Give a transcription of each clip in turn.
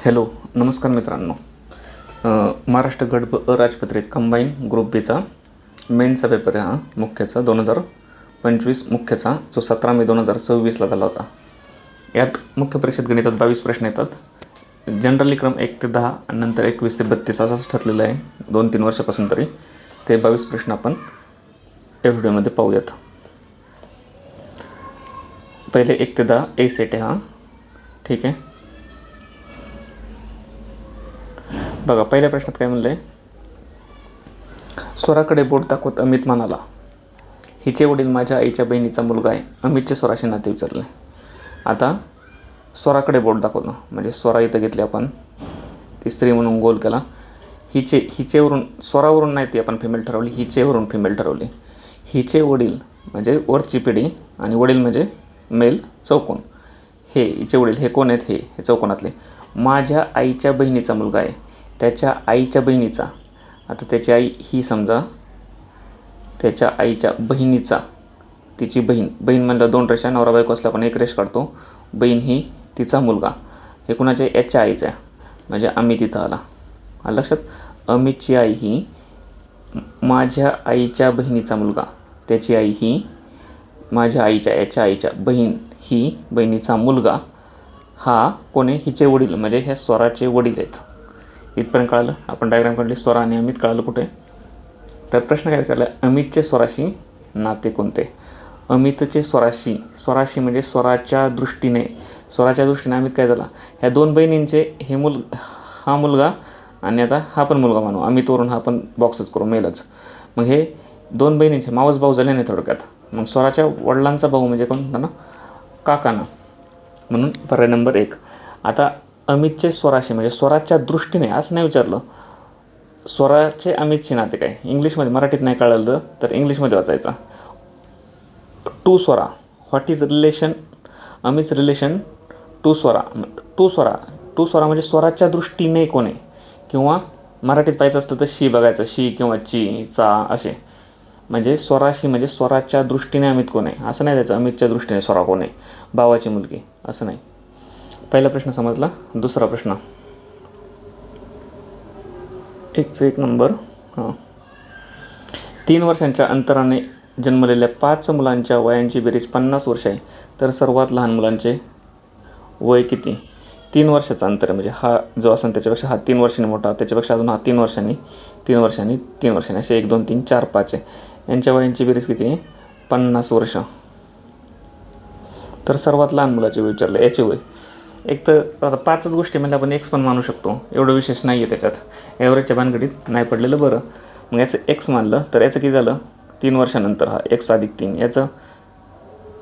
Hello, नमस्कार मित्रांनो. महाराष्ट्र गट ब अराजपत्रित कंबाईन ग्रुप बीचा मेनचा पेपर आहे हा मुख्याचा 2025 मुख्याचा जो 17 मे 2026ला झाला होता. यात मुख्य परीक्षेत गणितात 22 प्रश्न येतात. जनरली क्रम 1 ते 10 आणि नंतर 21 ते 32 असाच ठरलेला आहे 2-3 वर्षापासून तरी. ते 22 प्रश्न आपण या व्हिडिओमध्ये पाहूयात. पहिले 1 ते 10 ए सेट आहे हा. ठीक आहे. बघा, पहिल्या प्रश्नात काय म्हणलं आहे, स्वराकडे बोट दाखवत अमित म्हणाला, हिचे वडील माझ्या आईच्या बहिणीचा मुलगा आहे. अमितचे स्वराशी नाते विचारले. आता स्वराकडे बोट दाखवलं म्हणजे स्वरा इथं घेतली आपण, ती स्त्री म्हणून गोल केला. हिचेवरून स्वरावरून नाही ती आपण फिमेल ठरवली, हिचेवरून फिमेल ठरवली. हिचे वडील म्हणजे वरची पिढी आणि वडील म्हणजे मेल चौकोन. हे हिचे वडील हे कोण आहेत, हे चौकोनातले. माझ्या आईच्या बहिणीचा मुलगा आहे. त्याच्या आईच्या बहिणीचा, आता त्याची आई ही समजा, त्याच्या आईच्या बहिणीचा, तिची बहीण म्हणलं 2 रेषा, नवरा बायको असला पण 1 रेष काढतो. बहीण ही तिचा मुलगा, हे कुणाच्या याच्या आईचा आहे म्हणजे अमित इथं आला. लक्षात, अमितची आई ही माझ्या आईच्या बहिणीचा मुलगा, त्याची आई ही माझ्या आईच्या याच्या आईच्या, बहीण ही बहिणीचा मुलगा. हा कोणी हिचे वडील म्हणजे ह्या स्वराचे वडील आहेत. इथपर्यंत कळालं. आपण डायग्राम काढली, स्वरा आणि अमित कळालं कुठे. तर प्रश्न काय विचारला, अमितचे स्वराशी नाते कोणते. अमितचे स्वराशी म्हणजे स्वराच्या दृष्टीने अमित काय झाला, ह्या 2 बहिणींचे हे हा मुलगा आणि आता हा पण मुलगा मानू, अमितवरून हा पण बॉक्सच करू, मेलच. मग हे 2 बहिणींचे मावस भाऊ झाले नाही थोडक्यात. मग स्वराच्या वडिलांचा भाऊ म्हणजे कोण होता ना, काकाना, म्हणून पर्याय नंबर 1. आता अमितचे स्वराशी म्हणजे स्वराच्या दृष्टीने असं नाही विचारलं, स्वराचे अमितशी नाते काय. इंग्लिशमध्ये, मराठीत नाही कळलं तर इंग्लिशमध्ये वाचायचा. To Swara, what is relation, अमित's relation to Swara. To Swara म्हणजे स्वराच्या दृष्टीने कोण आहे, किंवा मराठीत पाहायचं असतं तर शी बघायचं, शी किंवा ची, चा असे. म्हणजे स्वराशी म्हणजे स्वराच्या दृष्टीने अमित कोण आहे असं नाही द्यायचं, अमितच्या दृष्टीने स्वरा कोण आहे, भावाची मुलगी असं नाही. पहिला प्रश्न समजला. दुसरा प्रश्न 1 नंबर. 3 वर्षांच्या अंतराने जन्मलेल्या 5 मुलांच्या वयांची बेरीज 50 वर्ष आहे, तर सर्वात लहान मुलांचे वय किती. 3 वर्षाचा अंतर आहे म्हणजे हा जो असेल त्याच्यापेक्षा हा 3 वर्षांनी मोठा, त्याच्यापेक्षा अजून हा 3 वर्षांनी असे 1 2 3 4 5 आहे. यांच्या वयांची बेरीज किती आहे, 50 वर्ष. तर सर्वात लहान मुलाचे वय विचारलं, याचे वय. एक तर आता 5च गोष्टी म्हणजे आपण एक्स पण मानू शकतो, एवढं विशेष नाही आहे त्याच्यात, ॲव्हरेजच्या भानगडीत नाही पडलेलं बरं. मग याचं एक्स मानलं तर याचं किती झालं, 3 वर्षानंतर हा x + 3, याचं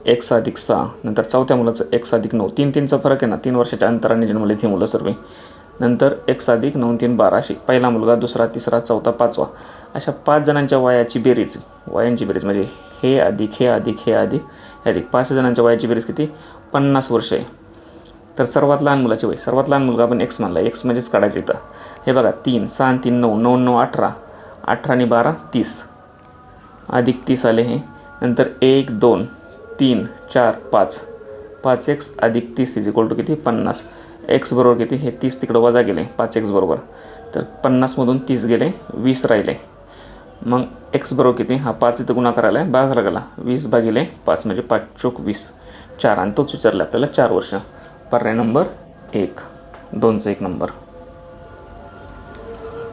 x + 6, नंतर चौथ्या मुलाचं x + 9, 3चा फरक आहे ना, 3 वर्षाच्या अंतराने जन्मले ही मुलं सर्व. नंतर x + 9 3 12 अशी, पहिला मुलगा, दुसरा, तिसरा, चौथा, 5वा, अशा 5 जणांच्या वयांची बेरीज म्हणजे हे अधिक 5 जणांच्या वयाची बेरीज किती, 50 वर्ष आहे. तर सर्वात लहान मुलाचे वय, सर्वात लहान मुलगा आपण एक्स मानला, एक्स म्हणजेच काढायचं इथं. हे बघा, 3 6 3 9 9 9 18, 18 आणि 12 30, अधिक 30 आले हे. नंतर 1 2 3 4 5, 5x + 30 = किती, 50. एक्स बरोबर किती, हे 30 तिकडं वजा गेले 5x बरोबर, तर 50मधून 30 गेले, 20 राहिले. मग एक्स बरोबर किती, हा 5 इथं गुणाकार आला आहे, भागाकार गेला, 20/5 म्हणजे 5 चोक 20, 4. आणि तोच विचारला आपल्याला 4 वर्ष. पर्याय नंबर 1, 2चा 1 नंबर.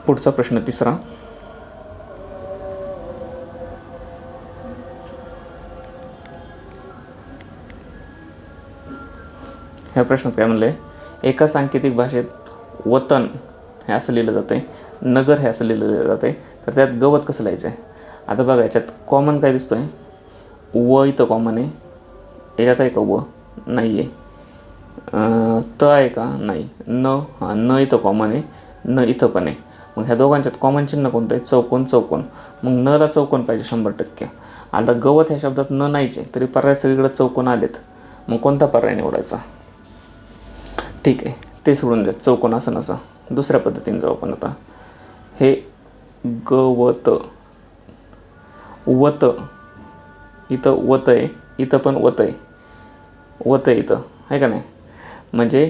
पुढचा प्रश्न 3. ह्या प्रश्नात काय म्हणलं आहे, एका सांकेतिक भाषेत वतन हे असं लिहिलं जातं आहे, नगर हे असं लिहिलं जातं आहे, तर त्यात गवत कसं लिहायचं आहे. आता बघा, याच्यात कॉमन काय दिसतो आहे, व इथं कॉमन आहे, याच्यात आहे का व, नाही आहे. त आहे का, नाही. न इथं कॉमन आहे, न इथं पण आहे. मग ह्या दोघांच्यात कॉमन चिन्ह कोणतं आहे, चौकोन. मग नला चौकोन पाहिजे 100%. आता गवत ह्या शब्दात न नाहीचे, तरी पर्याय सगळीकडे चौकोन आलेत. मग कोणता पर्याय निवडायचा. ठीक आहे, ते सोडून द्या, चौकोन असं नसा. दुसऱ्या पद्धतीने जाऊ आपण आता. हे गवत, वत, इथं वत आहे, इथं पण वत आहे इथं, आहे का नाही. म्हणजे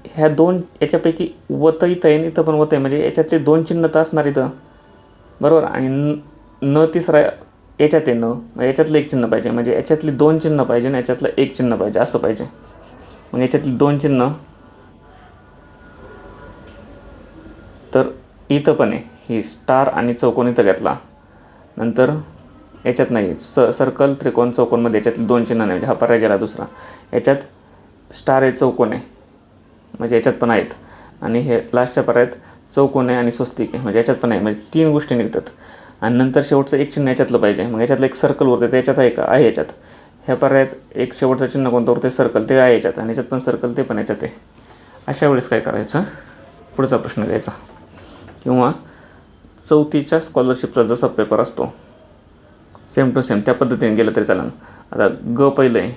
ह्या दोन याच्यापैकी वत इथं आहे, इथं पण वत आहे, म्हणजे याच्यातले दोन चिन्ह तर असणार इथं, बरोबर. आणि न तिसरा याच्यात आहे, मग याच्यातलं एक चिन्ह पाहिजे, म्हणजे याच्यातली दोन चिन्ह पाहिजे आणि याच्यातलं एक चिन्ह पाहिजे, असं पाहिजे. मग याच्यातली दोन चिन्ह तर इथं पण आहे, ही स्टार आणि चौकोन इथं घेतला, नंतर याच्यात नाही सर्कल त्रिकोण चौकोनमध्ये याच्यातली दोन चिन्ह नाही, म्हणजे हा पर्याय गेला दुसरा. याच्यात स्टार आहे, चौकोन आहे, म्हणजे याच्यात पण आहेत, आणि हे लास्टच्या पर्यायात चौकोन आहे आणि स्वस्तिक आहे, म्हणजे याच्यात पण आहे, म्हणजे तीन गोष्टी निघतात. आणि नंतर शेवटचं एक चिन्ह याच्यातलं पाहिजे, मग याच्यातलं एक सर्कल उरते, ते याच्यात आहे का, आहे याच्यात. ह्या पर्यायात एक शेवटचं चिन्ह कोणतं उरते, सर्कल, ते आहे याच्यात, आणि याच्यात पण सर्कल, ते पण याच्यात आहे. अशा वेळेस काय करायचं, पुढचा प्रश्न घ्यायचा. किंवा चौथीच्या स्कॉलरशिपचा जसा पेपर असतो सेम टू सेम त्या पद्धतीने गेलं तरी चालेल. आता ग पहिलं आहे,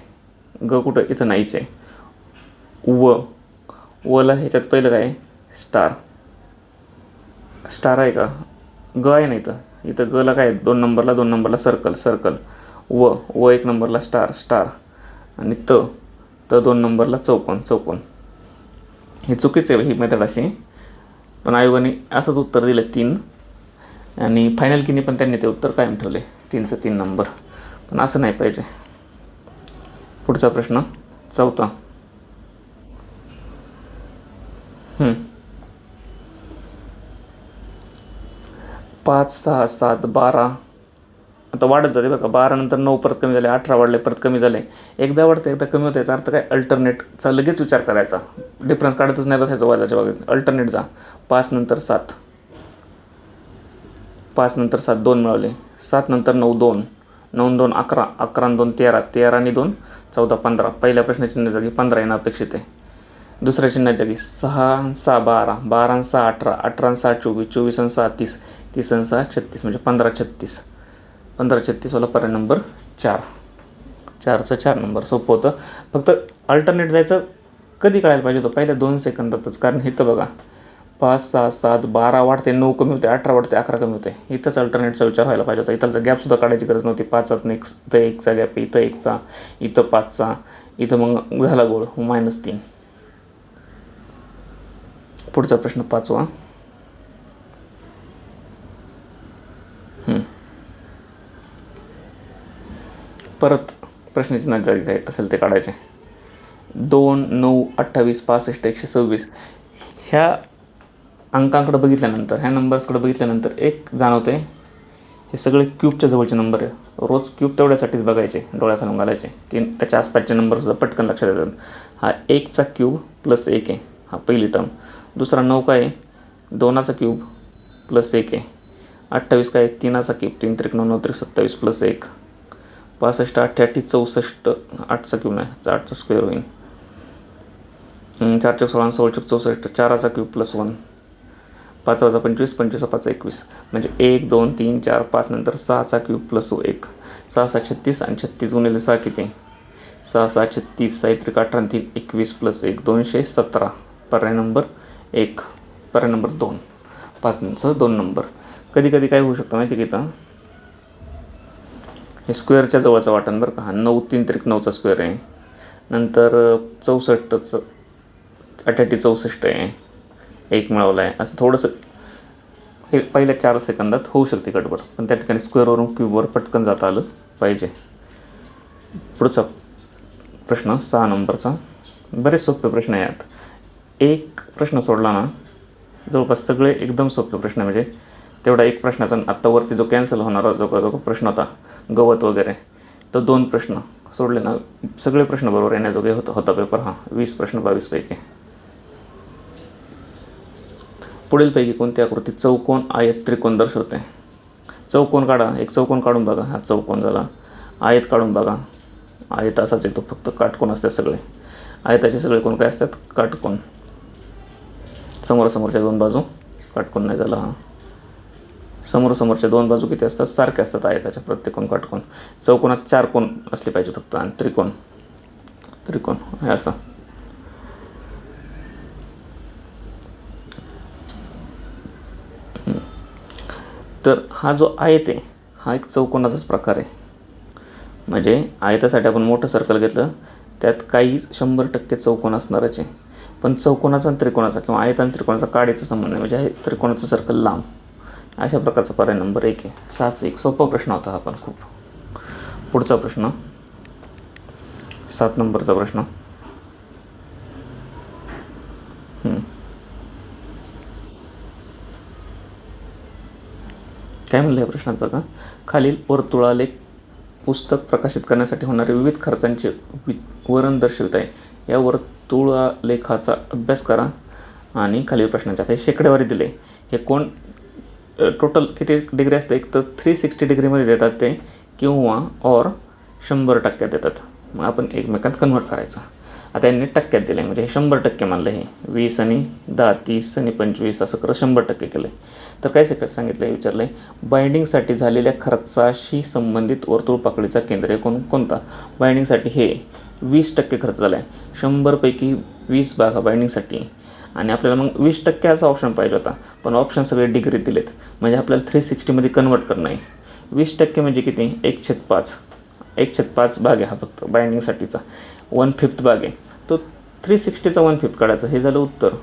ग कुठं, इथं नाहीच आहे. वला ह्याच्यात पहिलं काय, स्टार, स्टार आहे का, ग आहे ना इथं गला काय, दोन नंबरला सर्कल, व एक नंबरला स्टार, आणि त दोन नंबरला चौकोन. हे चुकीचं आहे ही मेथड अशी, पण आयोगाने असंच उत्तर दिलं 3, आणि फायनल किनी पण त्यांनी ते उत्तर कायम ठेवले, 3चं 3 नंबर, पण असं नाही पाहिजे. पुढचा प्रश्न चौथा. 5, 6, 7, 12 आता वाढत जाते बघा, 12 नंतर 9 परत कमी झाले, 18 वाढले, परत कमी झाले, एकदा वाढतं एकदा कमी होतं. याचा अर्थ काय, अल्टरनेटचा लगेच विचार करायचा, डिफरन्स काढतच नाही बसायचं वाजाच्या बाबतीत, अल्टरनेट जा. 5 नंतर 7, 5 नंतर 7 2 मिळवले, 7 नंतर 9 2, 9 2 11, 11 2 13, 13 आणि 2 14 15. पहिल्या प्रश्नाच्या जागी 15 येणं अपेक्षित आहे. दुसऱ्या चिन्हाच्या जागी 6 6 12, 12 6 18, 18 6 24, 24 6 30, 30 6 36, म्हणजे 15 36. 15 36 वाला पर्याय नंबर 4. 4चं 4 नंबर. सोपं होतं. फक्त अल्टरनेट जायचं कधी कळायला पाहिजे होतं, पहिल्या 2 सेकंदातच. कारण इथं बघा 5 6 7 12 वाढते, 9 कमी होते, 18 वाढते, 11 कमी होते. इथंच अल्टरनेटचा विचार व्हायला पाहिजे होता. इथलचा गॅपसुद्धा काढायची गरज नव्हती. 5 इथं 1चा गॅप, इथं 1चा, इथं 5चा, इथं मग झाला गोळ -3. पुढचा प्रश्न 5वा. परत प्रश्नचिन्हात जागी काय असेल ते काढायचे. 2 9 28 65 126 ह्या अंकांकडे बघितल्यानंतर, ह्या नंबर्सकडे बघितल्यानंतर एक जाणवते, हे सगळे क्यूबच्या जवळचे नंबर आहे. रोज क्यूब तेवढ्यासाठीच बघायचे, डोळ्याखालून घालायचे, की त्याच्या आसपासचे नंबरसुद्धा पटकन लक्षात येतात. हा 1चा क्यूब +1 आहे, हा पहिली टर्म. दुसरा 9 काय आहे, 2चा क्यूब +1 आहे. 28 काय आहे, 3चा क्यूब, 3 त्रिक 9 9 त्रिक 27 +1. 65 88 64, 8चा क्यूब नाही, 8चा स्क्वेअर होईल. 4 चौक 16, 16 चौक 64, 4चा क्यूब +1. 5चा 25, 25चा 5 21, म्हणजे 1 2 3 4 5 नंतर 6चा क्यूब +1. 6 6 36, आणि 36 गुणिले 6 किती, 6 6 36, 6 त्रिक 18, 3 21 +1 217. पर्याय नंबर 1. पर्याय नंबर 2. 5 नंतर 2 नंबर. कधी कधी काय होऊ शकतं माहिती की इथं हे स्क्वेअरच्या जवळचं वाटण बरं का. हा 9 3 त्रिक 9चा स्क्वेअर आहे. नंतर 64चं 88 64 आहे, 1 मिळवला आहे. असं थोडंसं हे पहिल्या 4 सेकंदात होऊ शकते गडबड, पण त्या ठिकाणी स्क्वेअरवरून क्यूबवर पटकन जाता आलं पाहिजे. पुढचा प्रश्न 6 नंबरचा. बरेच सोपे प्रश्न आहे यात. एक प्रश्न सोडला ना, जवळपास सगळे एकदम सोपे प्रश्न, म्हणजे तेवढा एक प्रश्नाचा आत्ता वरती जो कॅन्सल होणारा जो प्रश्न होता गवत वगैरे, तो 2 प्रश्न सोडले ना, सगळे प्रश्न बरोबर येण्याजोगे होता पेपर हा. 20 प्रश्न 22 पैकी. पुढीलपैकी कोणती आकृती चौकोन आयत त्रिकोण दर्शवते. चौकोन काढा, एक चौकोन काढून बघा, हा चौकोन झाला. आयत काढून बघा, आयत असाच येतो, फक्त काटकोन असतात सगळे. आयताचे सगळे कोण काय असतात, काटकोन. समोरासमोरच्या 2 बाजू काटकोन नाही झाला हा. समोरासमोरच्या 2 बाजू किती असतात, सारख्या असतात आयताच्या, प्रत्येक कोण काटकोन. चौकोनात 4 कोण असले पाहिजे फक्त, आणि त्रिकोण हे असं. तर हा जो आयत आहे हा एक चौकोनाचाच प्रकार आहे. म्हणजे आयतासाठी आपण मोठं सर्कल घेतलं, त्यात काही 100% चौकोन असणारच आहे. पण चौकोनाचा आणि त्रिकोणाचा किंवा आयत आणि त्रिकोणाचा काडीचा संबंध आहे, म्हणजे आहे त्रिकोणाचं सर्कल लांब. अशा प्रकारचा पर्याय नंबर 1 आहे. 6-1 सोपा प्रश्न होता हा पण खूप. पुढचा प्रश्न 7 नंबरचा प्रश्न. काय म्हणलं या प्रश्नात बघा, खालील वर्तुळालेख पुस्तक प्रकाशित करण्यासाठी होणारे विविध खर्चांचे विवरण दर्शवित आहे. या वर्तुळालेखाचा अभ्यास करा आणि खालील प्रश्नांचे आता हे शेकडेवारी दिले. हे कोण टोटल किती डिग्री असतं, एक तर 360 डिग्रीमध्ये देतात ते किंवा और 100% देतात. मग आपण एकमेकांत कन्वर्ट करायचं. आता यांनी टक्क्यात दिलं आहे, म्हणजे हे 100% मानलं. हे 20 आणि 10, 30 आणि 25 असं करत 100% केलं आहे. तर काय सांगितलं आहे, विचारलं आहे बाइंडिंगसाठी झालेल्या खर्चाशी संबंधित वर्तुळ पाकळीचा केंद्र कोणता. बाइंडिंगसाठी हे 20% खर्च झाला आहे. 100पैकी 20 भाग हा बाइंडिंगसाठी आणि आपल्याला मग 20% असा ऑप्शन पाहिजे होता, पण ऑप्शन सगळे डिग्री दिलेत, म्हणजे आपल्याला 360मध्ये कन्वर्ट करणं आहे. 20% म्हणजे किती, 1/5 भाग आहे हा फक्त बाइंडिंगसाठीचा. 1/5 भाग आहे तो 360चा 1/5 काढायचं. हे झालं उत्तर.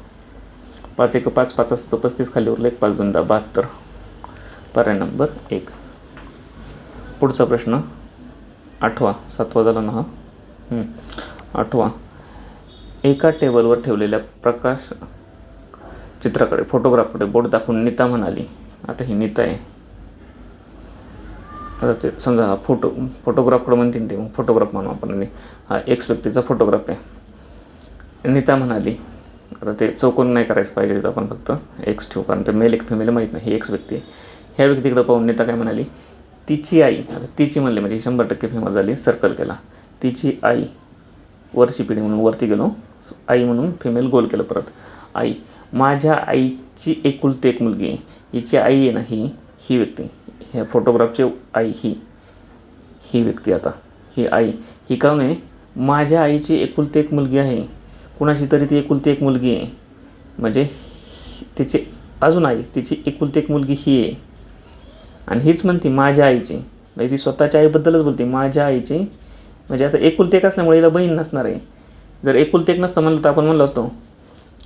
5 1 5 5 असतं 35, खाली उरलं 1 5 2 10 72. पर्याय नंबर 1. पुढचा प्रश्न 8वा. 7वा झाला ना हा. 8वा. एका टेबलवर ठेवलेल्या प्रकाश चित्राकडे फोटोग्राफकडे बोट दाखवून नीता म्हणाली. आता ही नीता आहे. आता ते समजा हा फोटोग्राफकडे म्हणतील ते, मग फोटोग्राफ म्हणू आपण. हा एक्स व्यक्तीचा फोटोग्राफ आहे. नीता म्हणाली. आता ते चौकोन नाही करायचं पाहिजे, आपण फक्त एक्स ठेवू, कारण ते मेल एक फिमेल माहीत नाही. ही एक्स व्यक्ती आहे. ह्या व्यक्तीकडे पाहून नीता काय म्हणाली, तिची आई. आता तिची म्हणले म्हणजे 100% फिमेल झाली. सर्कल केला. तिची आई, वरची पिढी म्हणून वरती गेलो, आई म्हणून फिमेल गोल केलं परत. आई, माझ्या आईची एकुलती एक मुलगी आहे. हिची आई आहे ना, ही व्यक्ती, ह्या फोटोग्राफची आई ही व्यक्ती. आता ही आई ही काहून आहे, माझ्या आईची एकुलती एक मुलगी आहे. कुणाशी तरी ती एकुलती एक मुलगी आहे, म्हणजे तिची अजून आई, तिची एकुलती एक मुलगी ही आहे. आणि हीच म्हणते माझ्या आईची, म्हणजे ती स्वतःच्या आईबद्दलच बोलते माझ्या आईची. म्हणजे आता एकुलती एक असल्यामुळे हिला बहीण नसणार आहे. जर एकुलती एक नसतं म्हणलं तर आपण म्हणलो असतो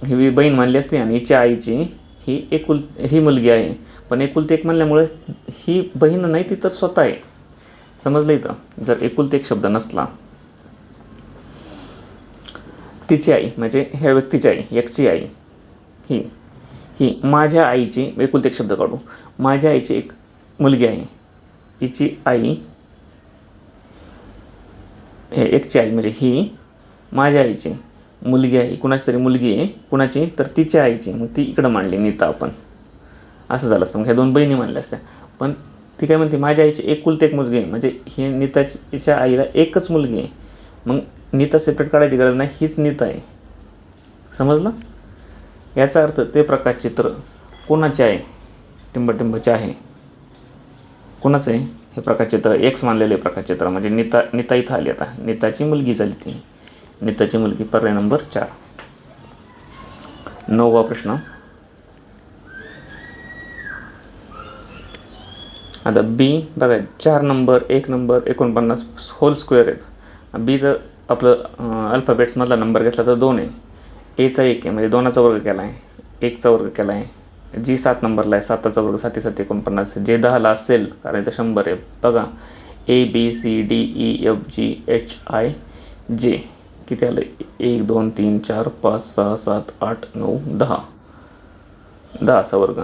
ही बहीण मानली असते आणि हिच्या आईची ही मुलगी आहे. पण एकुलती एक म्हणल्यामुळे ही बहीण नाही, ती तर स्वतः आहे. समजलं इथं. जर एकुलती एक शब्द नसला, तिची आई म्हणजे ह्या व्यक्तीची आई, एक्सची आई, ही माझ्या आईची, एकुलती एक शब्द काढू, माझ्या आईची एक मुलगी आहे. हिची आई, हे एकची आई म्हणजे ही माझ्या आईची मुलगी आहे. कुणाची तरी मुलगी आहे, कुणाची तर तिच्या आईची. मग ती इकडं मांडली नीता आपण, असं झालं असतं. मग ह्या दोन बहिणी मानल्या असत्या. पण ती काय म्हणते, माझ्या आईची एकुलती एक मुलगी आहे, म्हणजे ही नीताच्या आईला एकच मुलगी आहे. मग नीता सेपरेट काढायची गरज नाही, हीच नीता आहे. समजलं. याचा अर्थ ते प्रकाशचित्र कोणाचे आहे, टिंबटिंबचे आहे. कोणाचं आहे हे प्रकाशचित्र, एक्स मानलेले प्रकाशचित्र, म्हणजे नीता इथं आली. आता नीताची मुलगी झाली ती, नीताची मुलगी. पर्याय नंबर 4. 9वा प्रश्न. आता बी बघा, 4 नंबर 1 नंबर 49 होल स्क्वेअर आहेत. बीचं आपलं अल्फाबेट्समधला नंबर घेतला तर 2 आहे. एचा 1 आहे, म्हणजे 2चा वर्ग केला आहे, 1चा वर्ग केला आहे. जी 7 नंबरला आहे, 7चा वर्ग 7 7 49. जे 10ला असेल, कारण इथं 100 आहे. बघा ABCDEFGHIJ किती आलं, 1 2 3 4 5 6 7 8 9 10. 10चा वर्ग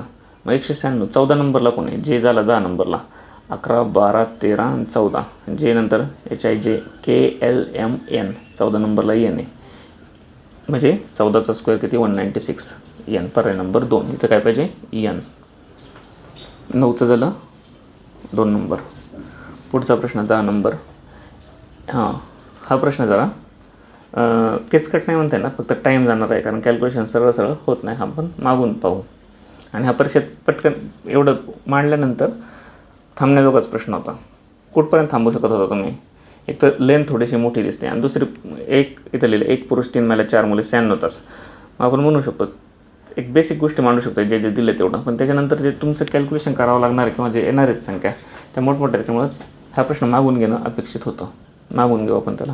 मग 196. 14 नंबरला कोण आहे, जे झाला 10 नंबरला. 11 12 13 आणि 14. जे नंतर HIJ KLMN. 14 नंबरला एन आहे, म्हणजे 14चा स्क्वेअर किती, 196 एन. पर्याय नंबर 2. इथं काय पाहिजे, एन. 9चं झालं 2 नंबर. पुढचा प्रश्न 10 नंबर. हा प्रश्न जरा किचकट नाही म्हणता येणार, फक्त टाईम जाणार आहे, कारण कॅल्क्युलेशन सरळ होत नाही. हा पण मागून पाहू. आणि हा परीक्षेत पटकन एवढं मांडल्यानंतर थांबण्याजोगाच प्रश्न होता. कुठपर्यंत थांबू शकत होता तुम्ही. एक तर लेंथ थोडीशी मोठी दिसते, आणि दुसरी एक इथं लिहिलं 1 पुरुष 3 महिला 4 मुले 96 तास. आपण म्हणू शकतो एक बेसिक गोष्टी मांडू शकतो, जे दिले तेवढं. पण त्याच्यानंतर जे तुमचं कॅल्क्युलेशन करावं लागणार किंवा जे येणार आहेत संख्या त्या मोठमोठ्या, त्याच्यामुळं हा प्रश्न मागून घेणं अपेक्षित होतं. मागून घेऊ आपण त्याला.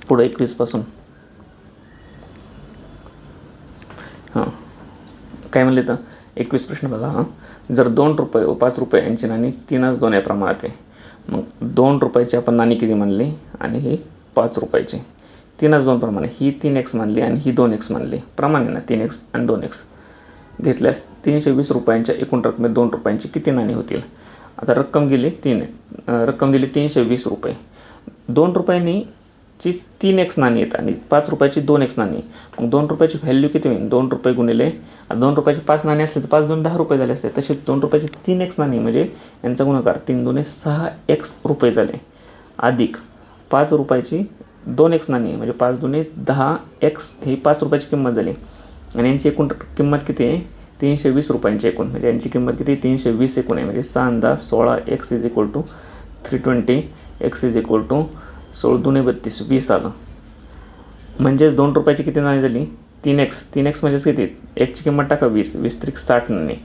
पुढं 21 पासून हां काय म्हणले तर 21 प्रश्न बघा. हां जर 2 रुपये व 5 रुपये यांची नाणी 3:2 या प्रमाणात आहे. मग 2 रुपयाची आपण नाणी किती मानली आणि ही 5 रुपयाची 3:2 प्रमाणे ही 3x मानली आणि ही 2x मानली. प्रमाणे ना 3x आणि 2x घेतल्यास 320 रुपयांच्या एकूण रकमेत 2 रुपयांची किती नाणी होतील. आता रक्कम दिली 320 रुपये. 2 रुपयांची 3x नाणी आहेत आणि 5 रुपयाची 2x नाणी. मग 2 रुपयाची व्हॅल्यू किती होईल. 2 रुपये गुणिले 2 रुपयाची 5 नाणी असले तर 5 2 10 रुपये झाले असते. तसे 2 रुपयाची 3x नाणी म्हणजे यांचा गुणाकार 3 2 6x रुपये झाले. अधिक 5 रुपयाची 2x नाणी म्हणजे 5 2 10x ही 5 रुपयाची किंमत झाली. आणि यांची एकूण किंमत किती आहे 320 रुपयांची एकूण म्हणजे यांची किंमत किती 320 एकूण आहे. म्हणजे 6 10 16 x is equal to 320 x is equal to 16 2 32 20 आलं. म्हणजेच 2 रुपयाची किती नाणी झाली 3x म्हणजेच किती एकची किंमत टाका 20 20 3 60 नाणी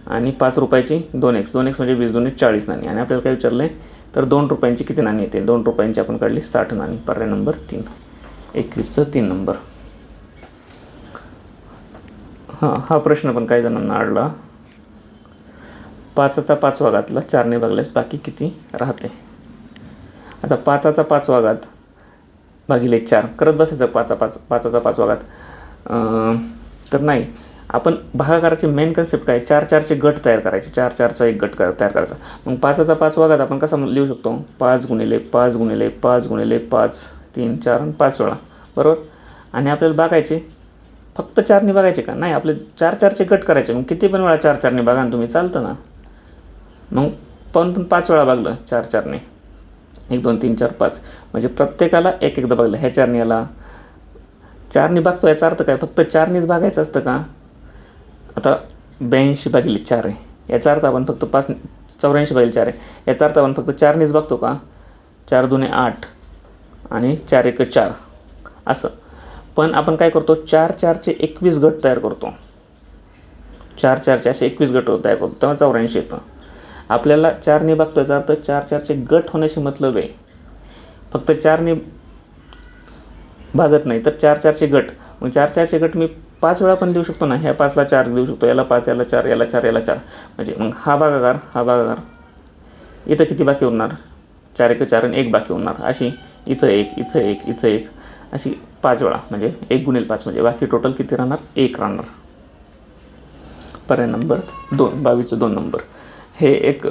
आणि 5 रुपयाची 2x म्हणजे 20 2 40 नाणी. आणि आपल्याला काय विचारलं आहे तर 2 रुपयांची किती नाणी येते. 2 रुपयांची आपण काढली 60 नाणी. पर्याय नंबर 3 21चा 3 नंबर. हा प्रश्न पण काही जणांना अडला. 5चा 5वा घातला 4ने भागल्यास बाकी किती राहते. आता 5चा 5वा घात भागिले 4 करत बसायचं 5चा 5वा घात तर नाही. आपण भागाकाराची मेन कन्सेप्ट काय 4 4चे गट तयार करायचे. 4 4चा एक गट तयार करायचा. मग 5चा 5वा घात आपण कसा लिहू शकतो 5 गुणिले 5 गुणिले 5 गुणिले 5 3 4 आणि 5 वेळा बरोबर. आणि आपल्याला बघायचे फक्त 4ने बघायचे का नाही आपले 4 4चे गट करायचे. मग किती पण वेळा 4 4ने बघा ना तुम्ही चालतं ना. मग पण 5 वेळा बघलं 4 4ने 1 2 3 4 5 म्हणजे प्रत्येकाला एक एकदा बघलं. ह्या 4ने याला 4ने बघतो याचा अर्थ काय फक्त 4नेच बघायचं असतं का. आता 82 भागिले 4 आहे याचा अर्थ आपण फक्त 84 भागिले 4 आहे याचा अर्थ आपण फक्त 4नेच बघतो का. 4 2 8 आणि 4 1 4 असं. पण आपण काय करतो 4 4चे 21 गट तयार करतो. 4 4चे असे 21 गट तयार करतो तेव्हा 84 येतं. आपल्याला 4ने बघतो याचा अर्थ 4 4चे गट होण्याशी मतलब आहे. फक्त 4ने भागत नाही तर 4 4चे गट. मग 4 4चे गट मी 5 वेळा पण देऊ शकतो ना. ह्या 5ला 4 देऊ शकतो याला 5 याला 4 याला 4 याला 4 म्हणजे मग हा भागाकार इथं किती बाकी होणार 4 1 4 आणि 1 बाकी होणार. अशी इथं 1 इथं 1 इथं 1 अशी 5 वेळा म्हणजे 1 गुणिले 5 म्हणजे बाकी टोटल किती राहणार 1 राहणार. पर्याय नंबर 2 22चं 2 नंबर. हे एक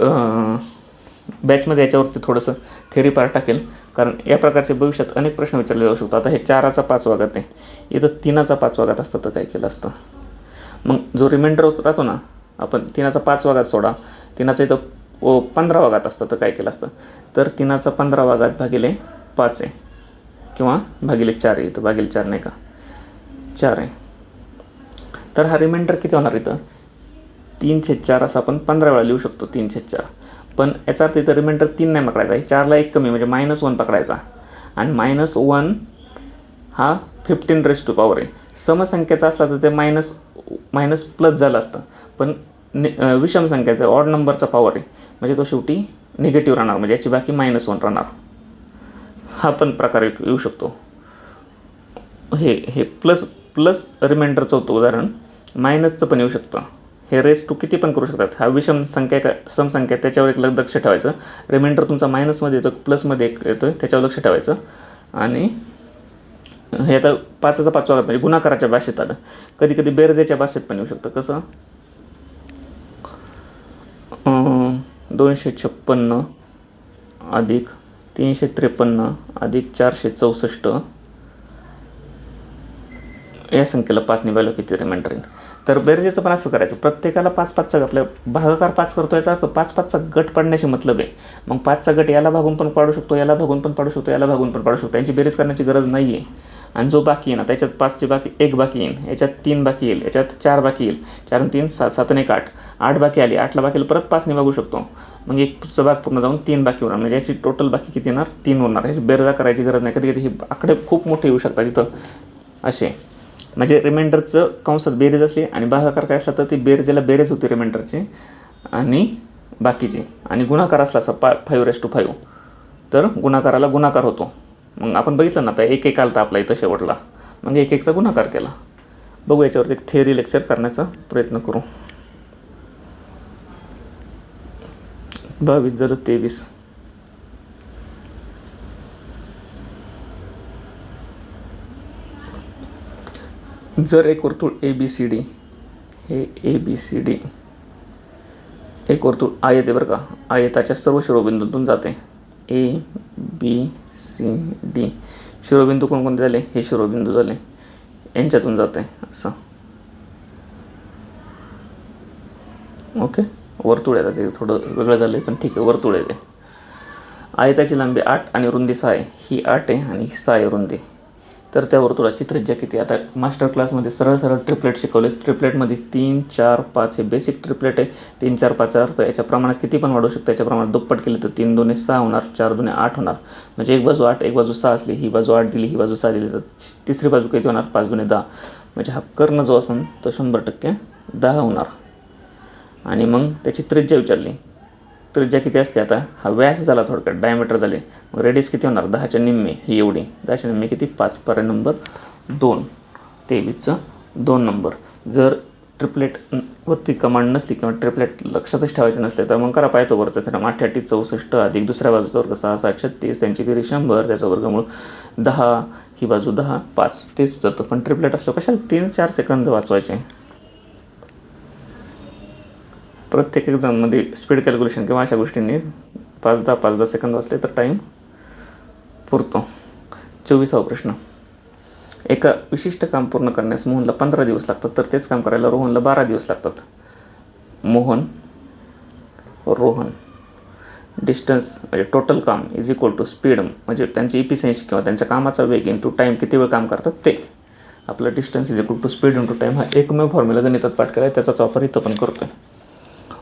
बॅचमध्ये याच्यावरती थोडंसं थेअरी पार्ट टाकेल कारण या प्रकारचे भविष्यात अनेक प्रश्न विचारले जाऊ शकतो. आता हे 4चा 5वा घात आहे इथं 3चा 5वा घात असतं तर काय केलं असतं. मग जो रिमाइंडर राहतो ना आपण 3चा 5वा घात सोडा 3चा इथं 15वा घात असतं तर काय केलं असतं तर 3चा 15वा घात भागिले 5 आहे किंवा भागिले 4 आहे. इथं भागिले 4 नाही का 4 आहे. तर हा रिमाइंडर किती होणार इथं 3/4 असं आपण 15 वेळा लिहू शकतो 3/4. पण याचा अर्थ इथं रिमाइंडर 3 नाही पकडायचा आहे 4ला 1 कमी म्हणजे -1 पकडायचा. आणि -1 हा 15⁻⁴ आहे. समसंख्येचा असला तर ते मायनस प्लस झालं असतं. पण विषम संख्येचा ऑड नंबरचा पॉवर आहे म्हणजे तो शेवटी निगेटिव्ह राहणार म्हणजे याची बाकी -1 राहणार. हा पण प्रकार येऊ शकतो. हे प्लस रिमाइंडरचं होतं उदाहरण. मायनसचं पण येऊ शकतं. हे रेस टू किती पण करू शकतात. हा विषम संख्या का समसंख्या त्याच्यावर एक लक्ष ठेवायचं. रिमाइंडर तुमचा मायनसमध्ये येतो प्लसमध्ये येतो त्याच्यावर लक्ष ठेवायचं. आणि हे आता 5चा 5वा घात म्हणजे गुणाकाराच्या भाषेत आलं. कधी कधी बेरजेच्या भाषेत पण येऊ शकतं. कसं 256 अधिक 353 अधिक 464 या संख्येला 5ने भागलं किती रिमाइंडर येईल. तर बेरजेचं पण असं करायचं प्रत्येकाला 5 5चा आपल्या भागाकार 5 करतो याचा अर्थ 5 5चा गट पाडण्याशी मतलब आहे. मग 5चा गट याला भागून पण पाडू शकतो याला भागून पण पाडू शकतो याला भागून पण पाडू शकतो. यांची बेरीज करण्याची गरज नाही आहे. आणि जो बाकी आहे ना त्याच्यात 5ची बाकी 1 बाकी येईल याच्यात 3 बाकी येईल याच्यात 4 बाकी येईल 4 आणि 3 7 7 आणि 1 8 8 बाकी आली 8ला बाकीला परत 5ने भागू शकतो. मग 1चा भाग पूर्ण जाऊन 3 बाकी होणार म्हणजे याची टोटल बाकी किती येणार 3 होणार. याची बेरजा करायची गरज नाही. कधी कधी हे आकडे खूप मोठे येऊ शकतात इथं असे. म्हणजे रिमाइंडरचं कंसात बेरीज असली आणि भागाकार काय असला तर ती बेरजेला बेरीज होती रिमाइंडरची आणि बाकीची. आणि गुणाकार असला असा 5/5 तर गुणाकाराला गुणाकार होतो. मग आपण बघितलं ना आता 1 1 आलता आपला इथं शेवटला मग 1 1चा गुणाकार केला. बघू याच्यावरती एक थिअरी लेक्चर करण्याचा प्रयत्न करू. 22/23. जर एक वर्तुळ ABCD, हे ABCD एक वर्तुळ आयत आहे बरं का, आयताच्या सर्व शिरोबिंदूतून जाते. ABCD शिरोबिंदू कोणकोणते झाले, हे शिरोबिंदू झाले, यांच्यातून जाते असं. ओके, वर्तुळ आहे, ते थोडं वेगळं झालं पण ठीक आहे, वर्तुळ आहे ते. आयताची लांबी 8 आणि रुंदी 6 आहे. ही 8 आहे आणि ही 6 आहे रुंदी. तर त्या वर्तुळाची त्रिज्या किती? आता मास्टर क्लासमध्ये सरळ सरळ ट्रिपलेट शिकवले. ट्रिपलेटमध्ये 3, 4, 5 हे बेसिक ट्रिपलेट आहे. 3, 4, 5 अर्थ याच्या प्रमाणात किती पण वाढू शकतं. याच्या प्रमाणात दुप्पट केले तर 3 दुणे 6 होणार, 4 दुणे 8 होणार. म्हणजे एक बाजू 8 एक बाजू 6 असली, ही बाजू 8 दिली, ही बाजू 6 दिली, तर तिसरी बाजू किती होणार? 5 दुणे 10. म्हणजे हा कर्ण जो असेल तो 100% 10 होणार. आणि मग त्याची त्रिज्या विचारली. त्रिज्या किती असते? आता हा व्यास झाला, थोडक्यात डायमीटर झाले. मग रेडियस किती होणार? 10च्या निम्मे, ही एवढी. 10च्या निम्मे किती? 5. पर्याय नंबर 2. 23चा 2 नंबर. जर ट्रिपलेटवरती कमांड नसली किंवा ट्रिपलेट लक्षातच ठेवायचे नसले तर मग करा पायथागोरसचा थेरम. 88 64 अधिक दुसऱ्या बाजूचा वर्ग 6 7 36, त्यांची बेरीज 100, त्याचा वर्गमूळ 10, ही बाजू 10 5, तेच जातं. पण ट्रिपलेट असलो कशाला 3-4 सेकंद वाचवायचे. प्रत्येक एक्झाममध्ये स्पीड कॅल्क्युलेशन किंवा अशा गोष्टींनी 5-10 सेकंद वाचले तर टाईम पुरतो. 24वा प्रश्न. एका विशिष्ट काम पूर्ण करण्यास मोहनला 15 दिवस लागतात, तर तेच काम करायला रोहनला 12 दिवस लागतात. रोहन डिस्टन्स म्हणजे टोटल काम इज इक्वल टू स्पीड, म्हणजे त्यांची इफिशियन्सी किंवा त्यांच्या कामाचा वेग इंटू टाईम, किती वेळ काम करतात ते. आपलं distance is equal to speed into time हा एकमेव फॉर्म्युला गणितात पाठ केला आहे, त्याचाच वापर इथं पण करतो आहे.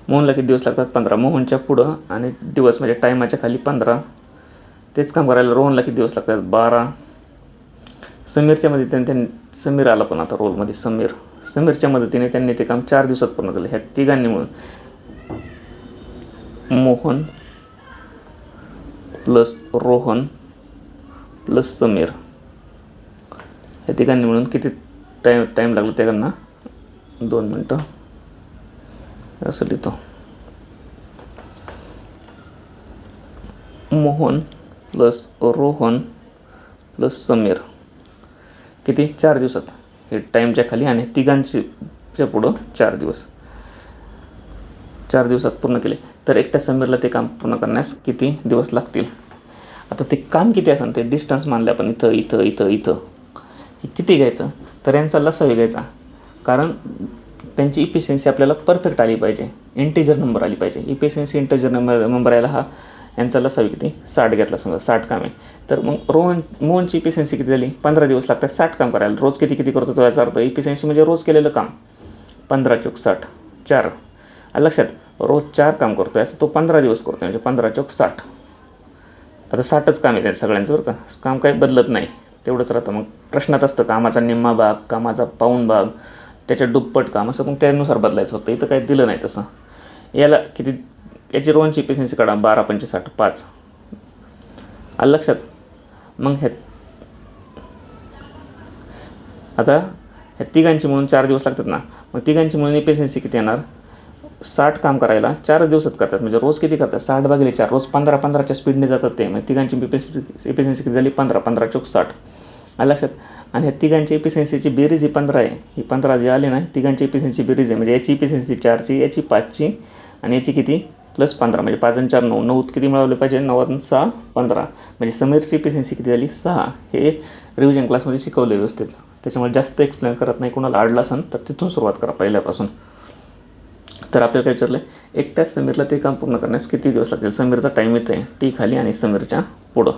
मोहनला किती दिवस लागतात? 15. मोहनच्या पुढं आणि दिवस म्हणजे टायमाच्या खाली 15. तेच काम करायला रोहनला किती दिवस लागतात? 12. समीरच्या मदतीने समीर आला पण आता रोलमध्ये, समीरच्या मदतीने त्यांनी ते काम 4 दिवसात पूर्ण केलं. ह्या तिघांनी मिळून मोहन प्लस रोहन प्लस समीर, ह्या तिघांनी मिळून किती टाईम लागला त्यांना? 2 मिनटं. असं लिहितो. मोहन प्लस रोहन प्लस समीर किती? 4 दिवसात. हे टाईमच्या खाली आणि तिघांच्या पुढं 4 दिवस. 4 दिवसात पूर्ण केले तर एकट्या समीरला ते काम पूर्ण करण्यास किती दिवस लागतील? आता ते काम किती असेल ते डिस्टन्स मानले आपण, इथं इथं इथं इथं, हे किती घ्यायचं? तर यांचा लसावी घ्यायचा, कारण त्यांची इफिशियन्सी आपल्याला परफेक्ट आली पाहिजे, इंटिजर नंबर आली पाहिजे. इफिशियन्सी इंटिजर नंबर यायला हा यांचा लसावी किती? 60 घेतला समजा, 60 काम आहे. तर मग मोहनची इफिशियन्सी किती झाली? 15 दिवस लागतात 60 काम करायला. रोज किती किती करतो तो याचा अर्थ इफिशियन्सी म्हणजे रोज केलेलं काम. 15 × 60 4. लक्षात, रोज 4 काम करतो असं तो 15 दिवस करतो, म्हणजे 15 × 60. आता 60च काम आहे सगळ्यांचं बरं का, काम काही बदलत नाही, तेवढंच राहतं. मग प्रश्नात असतं कामाचा निम्मा भाग, कामाचा पाऊण भाग, त्याच्या दुप्पट काम, असं मग त्यानुसार बदलायचं फक्त. इथं काही दिलं नाही तसं. याला किती? याची रोहनची इफिशियन्सी काढा, 12 × 5 = 60 5. आलं लक्षात? मग आता ह्या तिघांची म्हणून 4 दिवस लागतात ना, मग तिघांची म्हणून इफिशियन्सी किती येणार? 60 काम करायला 4 दिवसात करतात, म्हणजे रोज किती करतात? 60/4, रोज 15-15च्या स्पीडने जातात ते. म्हणजे तिघांची इफिशियन्सी किती झाली? 15 15 × 60. आलं लक्षात? आणि ह्या तिघांची इफिशियन्सीची बेरीज ही 15 आहे. ही 15 जी आली ना, तिघांची इफिशियन्सी बेरीज आहे, म्हणजे याची इफिशियन्सी 4ची, याची 5ची आणि याची किती? +15, म्हणजे 5 आणि 4 9. 9 किती मिळवले पाहिजे? 9 आणि 6 15. म्हणजे समीरची इफिशियन्सी किती झाली? 6. हे रिव्हिजन क्लासमध्ये शिकवले व्यवस्थित, त्याच्यामुळे जास्त एक्सप्लेन करत नाही. कोणाला अडलं असेल तर तिथून सुरुवात करा पहिल्यापासून. तर आपल्याला काय विचारलं आहे? एकट्याच समीरला ते काम पूर्ण करण्यास किती दिवस लागतील? समीरचा टाईम इथं आहे, टी खाली आणि समीरच्या पुढं.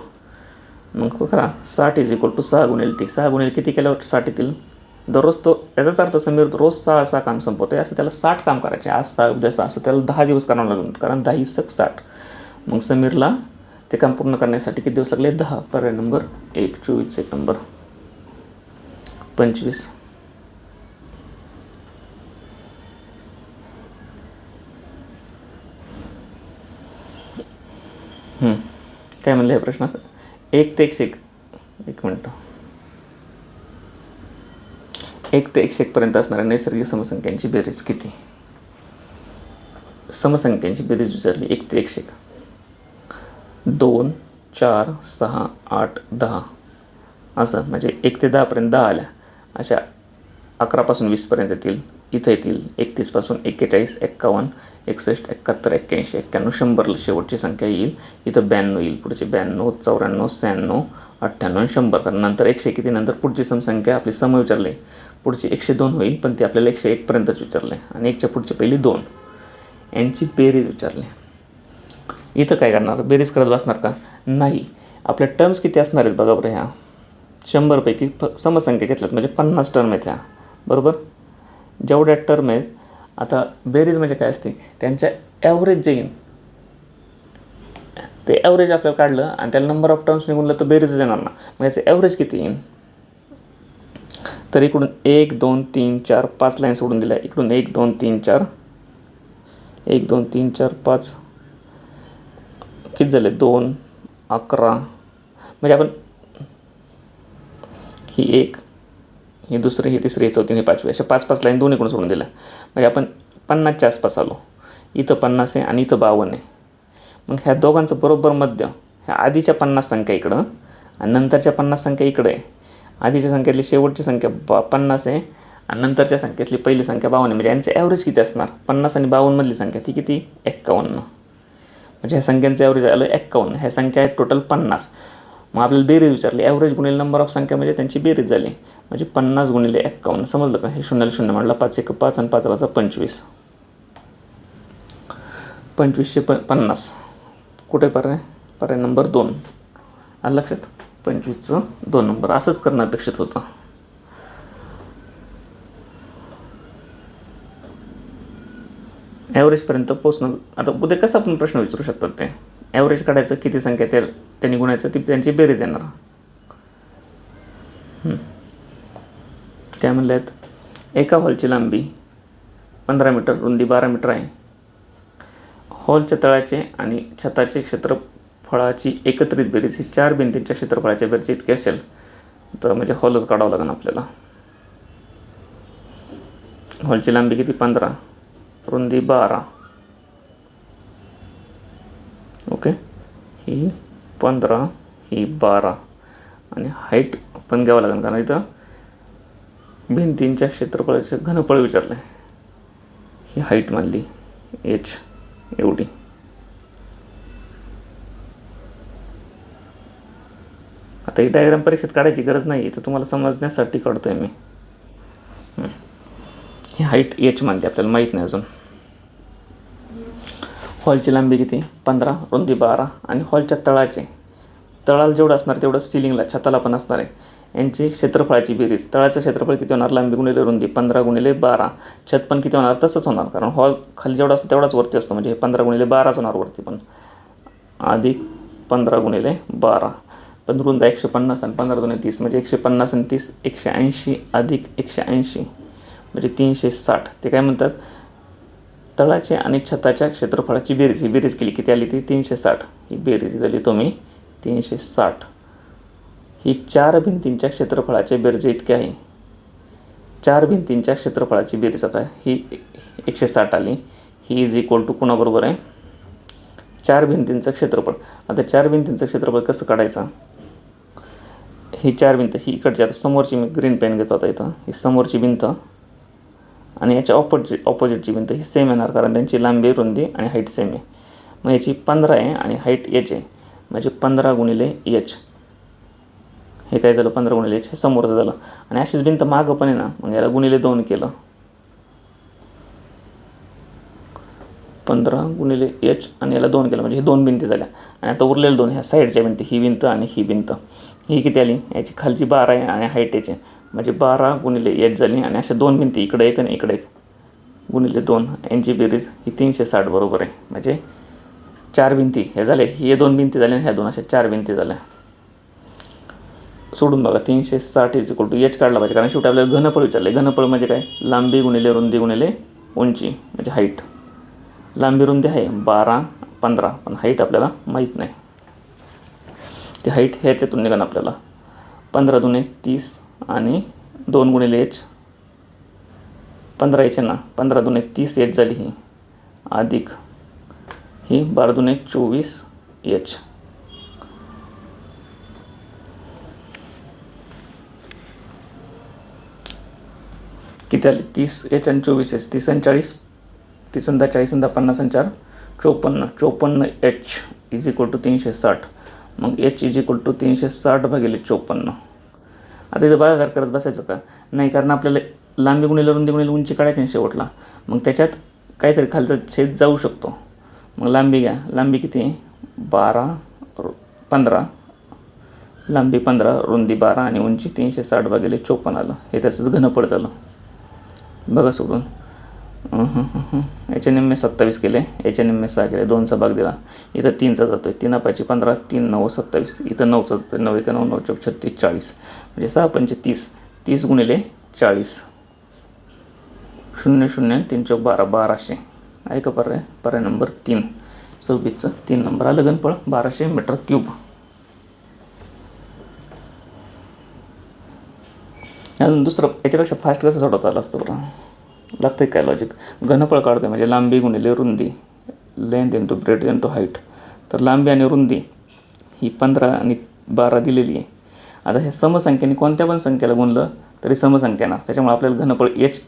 मग करा 60 = 6 × t. 6 × किती केल्यावर 60 येतील? दररोज तो, याचाच अर्थ समीर रोज 6 काम संपवतो आहे, असं त्याला 60 काम करायचे. आज 6 उद्या 6, असं त्याला 10 दिवस करावं लागेल, कारण 10 × 60. मग समीरला ते काम पूर्ण करण्यासाठी किती दिवस लागले? 10. पर्याय नंबर 1. 24 एक नंबर. 25. काय म्हणलं या प्रश्नात? 1 ते 101. 1 मिनटं. 1 ते 101 पर्यंत असणाऱ्या नैसर्गिक समसंख्यांची बेरीज किती? समसंख्यांची बेरीज विचारली 1 ते 101. 2, 4, 6, 8, 10 असं, म्हणजे 1 ते 10 पर्यंत 10 आल्या. अशा 11 20 पर्यंत येतील. इथं येतील 31 41, 51, 61, 71, 81, 91, 100 शेवटची संख्या येईल. इथं 92 येईल. पुढचे 92, 94, 96, 98, 100. कारण नंतर 101 किती, नंतर पुढची समसंख्या आपली सम विचारले. पुढची 102 होईल, पण ती आपल्याला 101 पर्यंतच विचारले. आणि 1च्या पुढची पहिली 2 यांची बेरीज विचारली. इथं काय करणार, बेरीज करत बसणार का? नाही. आपल्या टर्म्स किती असणार आहेत बघा बरं. ह्या 100पैकी समसंख्या घेतल्यात म्हणजे 50 टर्म आहेत ह्या, बरोबर. जेवढ्या टर्म आहेत, आता बेरीज म्हणजे काय असते, त्यांच्या ॲव्हरेज जे येईल ते ॲव्हरेज आपल्याला काढलं आणि त्याला नंबर ऑफ टर्म्स निघूनलं तर बेरीजच येणार ना. मग याचं ॲव्हरेज किती येईल? तर इकडून 1 2 3 4 5 लाईन सोडून दिल्या. इकडून 1 2 3 4 1 2 3 4 5 किती झाले, 2 11. म्हणजे आपण ही 1, ही दुसरी, ही तिसरी, ही चौथी, ही 5वी अशा 5 लाईन दोन इकडून सोडून दिल्या. म्हणजे आपण 50च्या आसपास आलो. इथं 50 आहे आणि इथं 52 आहे. मग ह्या दोघांचं बरोबर मध्य ह्या आधीच्या 50 संख्या इकडं आणि नंतरच्या 50 संख्या इकडे आहे. आधीच्या संख्येतली शेवटची संख्या 50 आहे आणि नंतरच्या संख्येतली पहिली संख्या 52 आहे. म्हणजे यांचं ॲव्हरेज किती असणार? 50 आणि 52 मधली संख्या ती किती? 51. म्हणजे ह्या संख्यांचं ॲव्हरेज आलं 51. ह्या संख्या आहेत टोटल 50. मग आपल्याला बेरीज विचारली. ॲव्हरेज गुणिले नंबर ऑफ संख्या म्हणजे त्यांची बेरीज झाली. म्हणजे 50 गुणिले 51. समजलं का? हे 0 0 म्हटलं, 5 1 5 आणि 5 5 25. 2550. कुठे पर्याय? पर्याय नंबर 2. आलं लक्षात? 25चं 2 नंबर. असंच करणं अपेक्षित होतं. ॲव्हरेजपर्यंत पोचणं. आता उद्या कसं आपण प्रश्न विचारू शकतात ते? ॲव्हरेज काढायचं, किती संख्या त्यांनी गुणायचं, ती त्यांची बेरीज येणार. काय म्हणले आहेत? एका हॉलची लांबी 15 मीटर, रुंदी 12 मीटर आहे. हॉलच्या तळाचे आणि छताचे क्षेत्रफळाची एकत्रित बेरीज ही 4 भिंतींच्या क्षेत्रफळाच्या बेरीज इतकी असेल. तर म्हणजे हॉलच काढावं लागेल आपल्याला. हॉलची लांबी किती? 15, रुंदी 12. ओके, ही 15, ही 12 आणि हाईट पण घ्यावं लागेल, कारण इथं भिंतींच्या क्षेत्रफळाचे घनफळ विचारलं आहे. ही हाईट मानली h एवढी. आता ही डायग्राम परीक्षेत काढायची गरज नाही, तर तुम्हाला समजण्यासाठी काढतोय मी. ही हाईट h मानली, आपल्याला माहीत नाही अजून. हॉलची लांबी किती? 15, रुंदी 12 आणि हॉलच्या तळाला जेवढं असणार तेवढं सिलिंगला, छताला पण असणार आहे. यांची क्षेत्रफळाची बेरीज. तळाचं क्षेत्रफळ किती होणार? लांबी गुणिले रुंदी 15 गुणिले 12. छत पण किती होणार? तसंच होणार, कारण हॉल खाली जेवढा असतो तेवढाच वरती असतो. म्हणजे 15 गुणिले 12च होणार वरती पण, अधिक 15 गुणिले 12. पण रुंद 150 आणि 15 2 30, म्हणजे 150 आणि 30 180 अधिक 180 म्हणजे 360. ते काय म्हणतात? तळाचे आणि छताच्या क्षेत्रफळाची बेरीज. ही बेरीज केली किती आली? ती 360. ही बेरीज झाली तुम्ही 360. ही 4 भिंतींच्या क्षेत्रफळाच्या बेरीज इतकी आहे. 4 भिंतींच्या क्षेत्रफळाची बेरीज आता ही 160 आली. ही इज इक्वल टू कुणाबरोबर आहे? 4 भिंतींचं क्षेत्रफळ. आता 4 भिंतींचं क्षेत्रफळ कसं काढायचं? ही 4 भिंत, ही इकडची, आता समोरची मी ग्रीन पेन घेतो आता इथं. ही समोरची भिंत आणि याच्या ऑपोजिटची भिंत ही सेम येणार, कारण त्यांची लांबी, रुंदी आणि हाईट सेम आहे. मग याची 15 आहे आणि हाईट h आहे, म्हणजे 15 गुणिले h. हे काय झालं? 15 गुणिले h. हे समोरचं झालं. आणि अशीच भिंत मागं पण आहे ना, मग याला गुणिले 2 केलं. 15 गुणिले h आणि याला 2 केलं, म्हणजे हे 2 भिंती झाल्या. आणि आता उरलेले 2 ह्या साईडच्या भिंती, ही भिंत आणि ही भिंत. ही किती आली? याची खालची 12 आहे आणि हाईट h आहे, म्हणजे 12 गुणिले h झाली. आणि अशा 2 भिंती इकडे एक आणि इकडे एक, गुणिले 2 यांची बेरीज ही 360 बरोबर आहे. म्हणजे 4 भिंती हे झाले, हे 2 भिंती झाल्या आणि ह्या 2 अशा 4 भिंती झाल्या. सोडून बघा, 360 इज इक्वल टू h काढला पाहिजे, कारण शेवटी आपल्याला घनफळ विचारलं आहे. घनफळ म्हणजे काय? लांबी गुणिले रुंदी गुणिले उंची, म्हणजे हाईट. लांबी रुंदी आहे 12 15, पण हाईट आपल्याला माहीत नाही. ती हाईट ह्याच्यातून निघाल आपल्याला. 15 दुने 30 आणि 2 गुणिले h 15 एच ना, 15 दुने 30 एच झाली ही, अधिक ही 12 दुने 24 एच. किती आले? 30 एच आणि 24 एच. 30 आणि 40, 30 आणि 40 आणि 50 आणि 4 54 एच इज इक्वल टू 360. मग एच इज इक्वल टू 360 भागिले 54. आता इथं भागाकार करत बसायचं का? नाही, कारण आपल्याला लांबी गुणिले रुंदी गुणिले उंची काढायची नाही शेवटला. मग त्याच्यात काहीतरी खालचा छेद जाऊ शकतो. मग लांबी घ्या. लांबी किती? 15. लांबी 15, रुंदी 12 आणि उंची 360 भागिले 54 आलं. हे त्याचंच घनफळ झालं. बघा सोडून. याच्या निम्मे 27 केले, याच्या निम्मे 6 केले, 2चा भाग दिला. इथं 3चा जातो आहे. 3 5 15, 3 9 27. इथं 9चा जातो आहे. 9 1 9 9 4 36 40. म्हणजे 6 5 30. 30 गुणिले 40. 0 0 3 4 12, 1200. आहे का पर्याय? पर्याय नंबर 3. 26चं 3 नंबर आलं घनफळ 1200 मीटर क्यूब. अजून दुसरं याच्यापेक्षा फास्ट कसं सोडवता आलं असतं बरं? लागतं काय लॉजिक? घनफळ काढतोय म्हणजे लांबी गुणिले रुंदी, length into breadth into height. तर लांबी आणि रुंदी ही 15 आणि 12 दिलेली आहे. आता हे समसंख्येने कोणत्या पण संख्येला गुणलं तरी समसंख्या येणार. त्याच्यामुळे आपल्याला घनफळ एच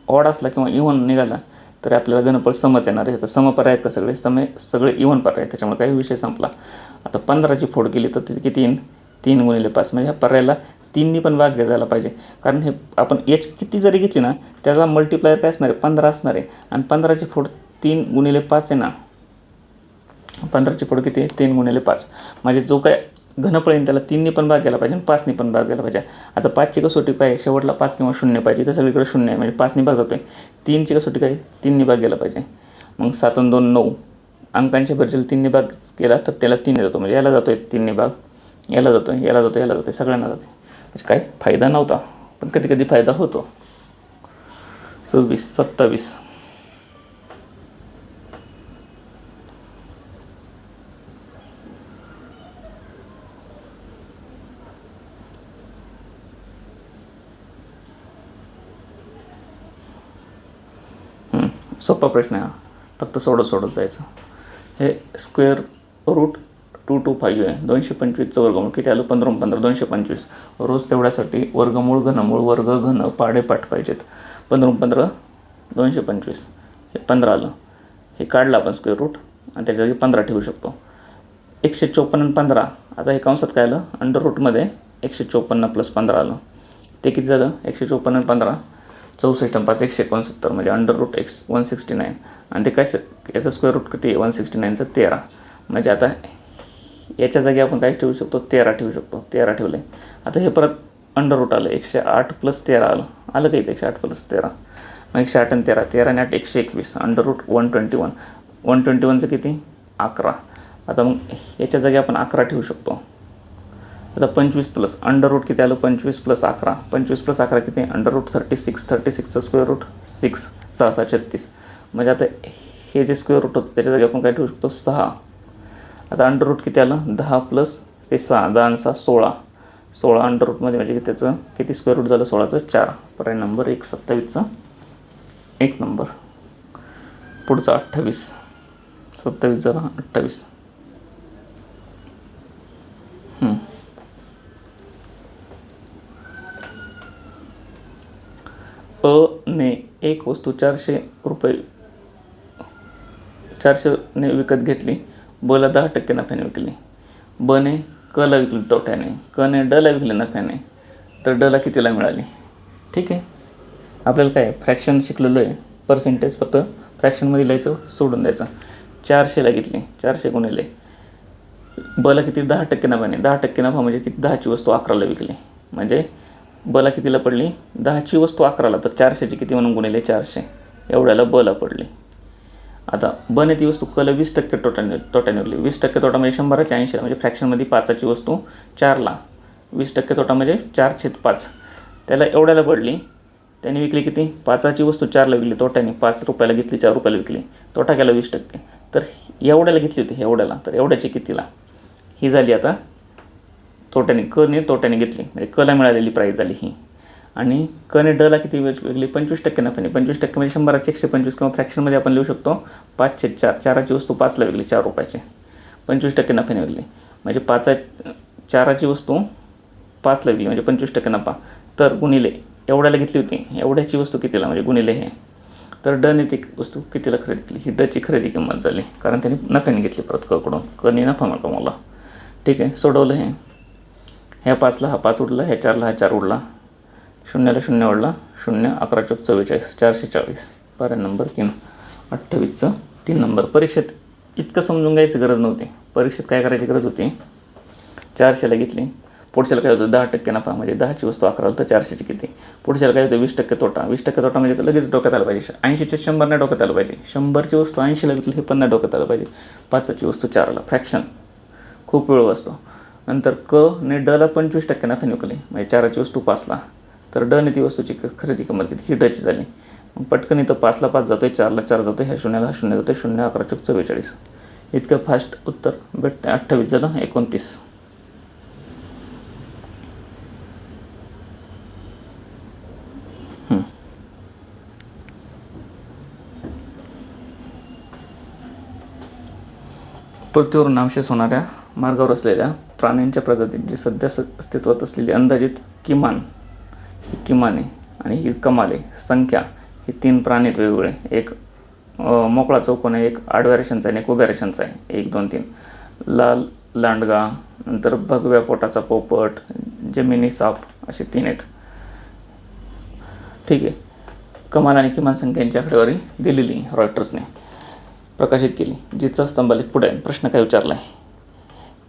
ऑड असला किंवा इव्हन निघाला तरी आपल्याला घनफळ समच येणार आहे. तर समपर्याय आहेत का सगळे? सगळे इव्हन पर्याय आहेत. त्याच्यामुळे काही विषय संपला. आता 15ची फोड केली तर तिथे किती येईल? 3 गुणिले 5. म्हणजे ह्या पर्यायाला 3नी पण भाग जायला पाहिजे. कारण हे आपण एच किती जरी घेतली ना त्याचा मल्टिप्लायर काय असणार आहे? 15 असणार आहे. आणि 15ची फोड 3 गुणिले 5 आहे ना. 15ची फोड किती आहे? 3 गुणिले 5. म्हणजे जो काय घनफळ येईल त्याला 3नी पण भाग गेला पाहिजे आणि 5नी पण भाग गेला पाहिजे. आता 5ची कसोटी काय? शेवटला 5 किंवा 0 पाहिजे. तर सगळीकडे 0 आहे म्हणजे 5नी भाग जातो आहे. 3ची कसोटी काय? 3नी भाग गेला पाहिजे. मग 7 आणि 2 9. अंकांच्या बेरजेला 3नी भाग केला तर त्याला 3 जातो. म्हणजे याला जातो आहे 3नी भाग, याला जातो आहे, याला जातो, याला जातो आहे, सगळ्यांना जातो आहे. म्हणजे काही फायदा नव्हता पण कधी कधी फायदा होतो. 26 27. सोपा प्रश्न आहे हा. फक्त सोडत जायचं. हे स्क्वेअर रूट 225 आहे. 225चं वर्गमूळ किती आलं? 15 15 225. रोज तेवढ्यासाठी वर्गमूळ घनमूळ वर्ग घन पाढे पाठ पाहिजेत. 15 15 225. हे 15 आलं. हे काढलं आपण स्क्वेअर रूट आणि त्याच्या जागी 15 ठेवू शकतो. 154 आणि 15. आता हे कंसात काय आलं? अंडर रूटमध्ये 154 + 15 आलं. ते किती झालं? 154 आणि 15 64 आणि 5 169 म्हणजे अंडर रूट 169. आणि ते काय याचं स्क्वेअर रूट किती? 169चं 13. म्हणजे आता याच्या जागी आपण काय ठेवू शकतो? 13 ठेवू शकतो. 13 ठेवले. आता हे परत अंडर रूट आलं. 108 + 13 आलं. आलं का इथे? 108 + 13. मग 108 आणि 13. 13 आणि 8 121. Under route 121. 121चं किती? 11. आता मग याच्या जागी आपण 11 ठेवू शकतो. आता 25 प्लस अंडर रूट किती आलं? 25 + 11. 25 + 11 किती? Under root 36. 36चं स्क्वेअर रूट 6. 6 6 36. म्हणजे आता हे जे स्क्वेअर रूट होतं त्याच्या जागी आपण काय ठेवू शकतो? 6. आता अंडर रूट किती आलं? 10 + ते 6. 10 आणि 6 16. 16 अंडर रूटमध्ये म्हणजे त्याचं किती स्क्वेअर रूट झालं? 16चं 4. पर्याय नंबर 1. 27चा 1 नंबर. पुढचा 28. 27 झाला 28. ने एक वस्तू 400ने विकत घेतली. बला 10% नफ्याने विकली. बने कला विकली तोट्याने. कने डला विकली नफ्याने. तर डला कितीला मिळाली? ठीक आहे. आपल्याला काय फ्रॅक्शन शिकलेलो आहे. पर्सेंटेज फक्त फ्रॅक्शनमध्ये लिहायचं, सोडून द्यायचं. 400ला घेतली. 400 गुणिले बला किती? 10% नफ्याने. 10% नफा म्हणजे किती? 10ची वस्तू 11ला विकली. म्हणजे बला कितीला पडली? 10ची वस्तू 11ला. तर 400ची किती म्हणून गुणिले 400 एवढ्याला बला पडली. आता बने ती वस्तू कला 20% तोट्याने विकली. 20% तोटा म्हणजे 100च्या 80ला. म्हणजे फ्रॅक्शनमध्ये 5ची वस्तू 4ला. 20% तोटा म्हणजे 4/5. त्याला एवढ्याला पडली. त्याने विकली किती? 5ची वस्तू 4ला विकली तोट्याने. 5 रुपयाला घेतली, 4 रुपयाला विकली. तोटा केला 20%. तर एवढ्याला घेतली होती एवढ्याला. तर एवढ्याची कितीला? ही झाली आता तोट्याने. कने तोट्याने घेतली म्हणजे कला मिळालेली प्राईस झाली ही. आणि क आणि डला किती वेगळी 25% नफ्याने. 25% म्हणजे 100चे 125 किंवा फ्रॅक्शनमध्ये आपण लिहू शकतो 5/4. 4ची वस्तू 5ला विकली 4 रुपयाची, 25% नफ्याने विकली. म्हणजे 4ची वस्तू 5ला विकली म्हणजे 25% नफा. तर गुणिले एवढ्याला घेतली होती, एवढ्याची वस्तू कितीला म्हणजे गुणिले हे. तर डने ती वस्तू कितीला खरेदी केली, ही डची खरेदी किंमत झाली, कारण त्याने नफ्याने घेतली परत ककडून. कने नफा कमवला. ठीक आहे, सोडवलं हे. ह्या 5ला हा 5 उडला, ह्या 4ला हा 4 उडला, 0ला 0 उडला, 0 11 चौक 44, 440. पर्याय नंबर 3. 28चं 3 नंबर. परीक्षेत इतकं समजून घ्यायची गरज नव्हती. परीक्षेत काय करायची गरज होती, 400ला घेतली, पुढच्याला काय होतं 10% नफा, म्हणजे 10ची वस्तू 11ला तर 400ची किती. पुढच्याला काय होतं 20% तोटा. 20% तोटा म्हणजे लगेच डोक्यात आलं पाहिजे. 80चे 100 नाही डोक्यात आलं पाहिजे. 100ची वस्तू 80ला विकली हे पण नाही डोक्यात आलं पाहिजे. 5ची वस्तू 4ला. फ्रॅक्शन खूप वेळ वाचतो. नंतर क ने डला 25% नफ्याने विकली, म्हणजे 4ची वस्तू 5ला. तर डने ती वस्तूची खरेदी किंमत किती, ही डची झाली. मग पटकन इथं 5ला 5 जातो आहे, 4ला 4 जातो आहे, ह्या 0ला हा 0 जातो आहे, 0 11 चौक 44. इतकं फास्ट उत्तर भेटते. 28 झालं. 29. पृथ्वीवर नामशेष होणाऱ्या मार्गावर असलेल्या प्राण्यांच्या प्रजातींची सध्या अस्तित्वात असलेली अंदाजित किमान, ही किमान आहे आणि ही कमाल आहे, संख्या ही 3 प्राणी आहेत वेगवेगळे. एक मोकळा चौकोन आहे, एक आडव्या रेषांचा आहे आणि एक उभ्या रेषांचा आहे. 1 2 3. लाल लांडगा, नंतर भगव्या पोटाचा पोपट, जमिनी साप, असे 3 आहेत. ठीक आहे. कमाल आणि किमान संख्यांची आकडेवारी दिलेली रॉयटर्सने प्रकाशित केली. जिचा स्तंभालेख पुढे आहे. प्रश्न काय विचारला आहे,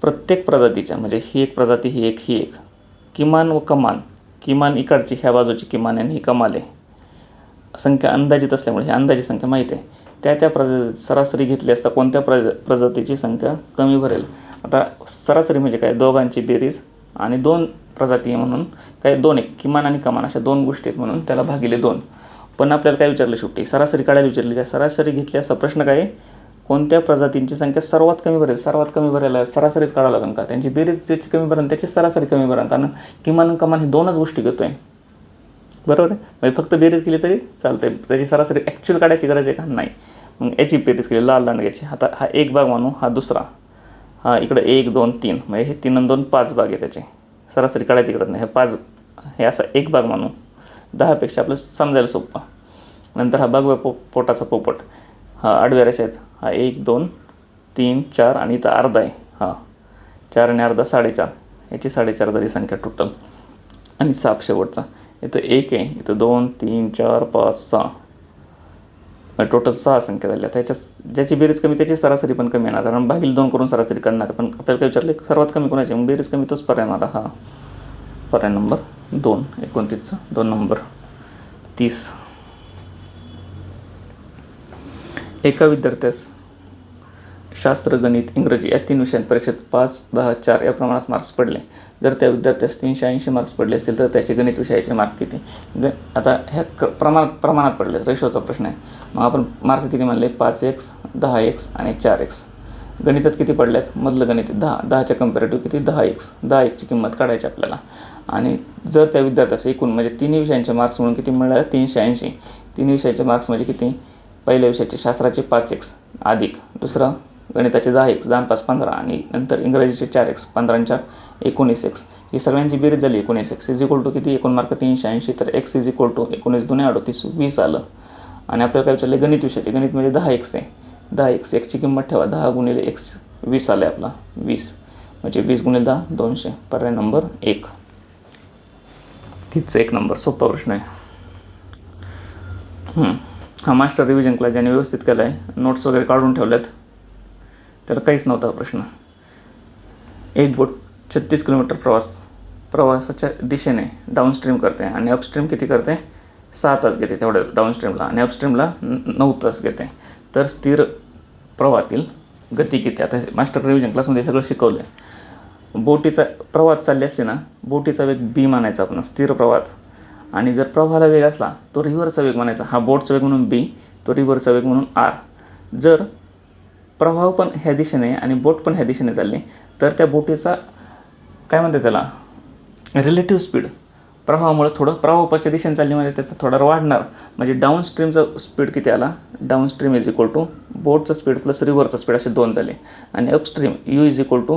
प्रत्येक प्रजातीच्या, म्हणजे ही एक प्रजाती, ही एक, ही एक, किमान व कमाल, किमान इकडची ह्या बाजूची किमान आणि ही कमाल आहे. संख्या अंदाजित असल्यामुळे ही अंदाजित संख्या माहीत आहे. त्या सरासरी घेतली असता कोणत्या प्रजातीची संख्या कमी भरेल. आता सरासरी म्हणजे काय, दोघांची बेरीज आणि 2 प्रजाती म्हणून काय 2 एक किमान आणि कमान अशा 2 गोष्टी आहेत म्हणून त्याला भागिले 2. पण आपल्याला काय विचारलं शेवटी, सरासरी काढायला विचारली. काय सरासरी घेतली असता प्रश्न काय, कोणत्या प्रजातींची संख्या सर्वात कमी भरेल. सर्वात कमी भरायला सरासरीच काढावं लागेल का, त्यांची बेरीज ज्याची कमी भरेल त्याची सरासरी कमी भरेल, कारण किमान कमान हे 2च गोष्टी घेतो आहे. बरोबर आहे. म्हणजे फक्त बेरीज केली तरी चालते, त्याची सरासरी ॲक्च्युअल काढायची गरज आहे का, नाही. मग याची बेरीज केली लाल लांडग्याची. आता हा एक भाग मानू, हा दुसरा, हा इकडं 1 2 3, म्हणजे हे 3 आणि 2 5 भाग आहे. त्याची सरासरी काढायची गरज नाही. हे 5 हे असा एक भाग मानू, 10पेक्षा आपलं समजायला सोपं. नंतर हा भगव्या पोटाचा पोपट, हा आडव्या रेषा आहेत, हा 1 2 3 4 आणि इथं अर्धा आहे, हा 4 आणि अर्धा 4.5, याची 4.5 झाली संख्या टोटल. आणि साप शेवटचा, इथं 1 आहे, इथं 2 3 4 5 6, म्हणजे टोटल 6 संख्या झाल्या. त्याच्या ज्याची बेरीज कमी त्याची सरासरी पण कमी येणार, कारण भागिले 2 करून सरासरी करणार. पण आपल्याला काय विचारले, सर्वात कमी कोणाची, मग बेरीज कमी तोच पर्याय मला. हा पर्याय नंबर 2. 29चा 2 नंबर. 30. एका विद्यार्थ्यास शास्त्र, गणित, इंग्रजी या 3 विषयांत परीक्षेत 5 10 4 या प्रमाणात मार्क्स पडले. जर त्या विद्यार्थ्यास 380 मार्क्स पडले असतील तर त्याचे गणित विषयाचे मार्क किती. आता ह्या प्रमाणात पडले, रेशोचा प्रश्न आहे. मग आपण मार्क किती म्हणले, 5x 10x आणि 4x. गणितात किती पडल्यात, मधलं गणित 10, 10च्या कंपॅरेटिव्ह किती 10x. 10xची किंमत काढायची आपल्याला. आणि जर त्या विद्यार्थ्यास एकूण म्हणजे 3 विषयांचे मार्क्स म्हणून किती मिळाले, 380. 3 विषयाचे मार्क्स म्हणजे किती, पहिल्या विषयाचे शास्त्राचे 5x अधिक दुसरा गणिताचे 10x, 10 5 15 आणि नंतर इंग्रजीचे 4x, 15 आणि 4 19x. ही सगळ्यांची बेरीज झाली 19x इज इक्वल टू किती, एकूण मार्क 380. तर x इज इक्वल टू 19 2 38 20 आलं. आणि आपल्याला काय विचारले, गणित विषयाचे, गणित म्हणजे 10x आहे. 10x, xची किंमत ठेवा, 10 गुणिले x 20 आलं आपला 20, म्हणजे 20 गुणिले 10 200. पर्याय नंबर 1. 30चा 1 नंबर. सोपा प्रश्न आहे. हा मास्टर रिव्हिजन क्लास ज्याने व्यवस्थित केला आहे, नोट्स वगैरे काढून ठेवल्यात, त्याला काहीच नव्हता प्रश्न. एक बोट 36 किलोमीटर प्रवासाच्या दिशेने डाऊनस्ट्रीम करते आणि अपस्ट्रीम किती करते, 6 तास घेते तेवढ्या डाऊनस्ट्रीमला, आणि अपस्ट्रीमला 9 तास घेते. तर स्थिर प्रवाहातील गती किती. आता मास्टर रिव्हिजन क्लासमध्ये सगळं शिकवलं आहे. बोटीचा प्रवाहात चालली असली ना, बोटीचा वेग b मानायचा आपण स्थिर प्रवाहात, आणि जर प्रवाहाला वेग असला तो रिव्हरचा वेग मानायचा. हा बोटचा वेग म्हणून b, तो रिव्हरचा वेग म्हणून r. जर प्रवाह पण ह्या दिशेने आणि बोट पण ह्या दिशेने चालली तर त्या बोटीचा काय म्हणते त्याला, रिलेटिव्ह स्पीड, प्रवाहामुळे थोडं प्रवाहाच्या दिशेने चालली म्हणजे त्याचा थोडा वाढणार, म्हणजे डाऊन स्ट्रीमचं स्पीड किती आला, down stream is equal to बोटचं स्पीड प्लस रिव्हरचं स्पीड असे 2 झाले. आणि upstream U is equal to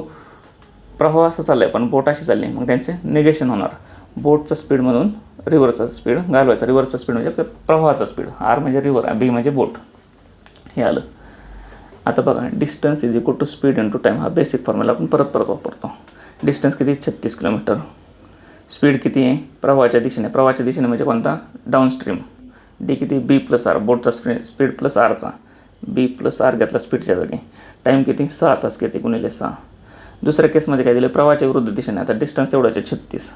प्रवाह असं चाललं आहे पण बोट अशी चालली, मग त्यांचे निगेशन होणार. बोटचं स्पीड म्हणून रिव्हरचं स्पीड घालवायचं, रिव्हरचं स्पीड म्हणजे प्रवाहाचा स्पीड, आर म्हणजे रिव्हर, बी म्हणजे बोट, हे आलं. आता बघा distance is equal to speed into time, हा बेसिक फॉर्म्युला आपण परत वापरतो. डिस्टन्स किती 36 किलोमीटर, स्पीड किती आहे प्रवाहाच्या दिशेने म्हणजे कोणता डाऊन स्ट्रीम, डी किती बी प्लस आर, बोटचा स्पीड प्लस आरचा, बी प्लस आर घेतला स्पीडच्या जागी, टाईम किती 6 तास किती गुणिले 6. दुसऱ्या केसमध्ये काय दिलं प्रवाहाच्या विरुद्ध दिशेने, आता डिस्टन्स तेवढाच आहे 36,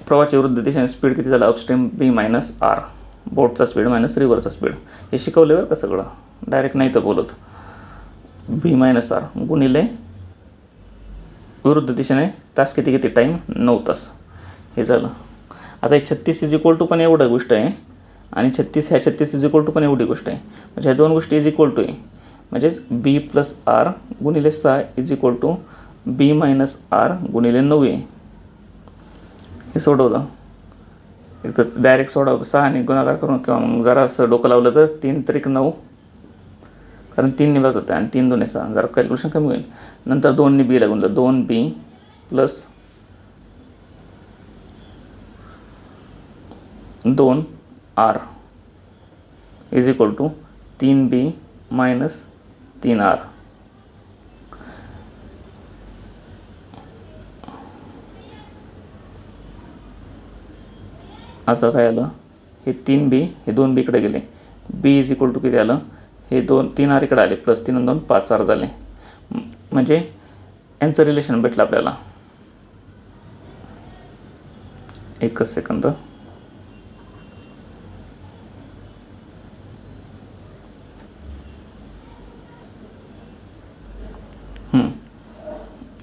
प्रवाहाच्या विरुद्ध दिशेने स्पीड किती झाला अपस्ट्रीम बी मायनस आर, बोटचा स्पीड मायनस रिव्हरचा स्पीड, हे शिकवल्यावर का सगळं डायरेक्ट नाही तर बोलत. बी मायनस आर गुणिले विरुद्ध दिशेने तास किती टाईम 9 तास, हे झालं. आता हे 36 इज इक्वल टू पण एवढं गोष्ट आहे आणि 36 इज इक्वल टू पण एवढी गोष्ट आहे, म्हणजे ह्या दोन गोष्टी इज इक्वल टू आहे, म्हणजेच बी प्लस आर गुणिले 6 is equal to B minus R गुणिले 9 आहे. हे सोडवलं एक तर डायरेक्ट 6 आणि गुणाकार करून किंवा मग जरा असं डोकं लावलं तर 3 त्रिक 9, कारण 3 ने होतं आणि 3 2 6, जरा कॅल्क्युलेशन कमी होईल. नंतर 2 ने बी लागून 2 B plus 2 R is equal to 3 B minus 3 R. आता काय आलं, हे 3 बी हे 2 बी इकडे गेले, बी इज इक्वल टू किती आलं, हे 3 आर इकडे आले, प्लस 3 2 5 आर झाले, म्हणजे यांचं रिलेशन भेटलं आपल्याला. एकच सेकंद,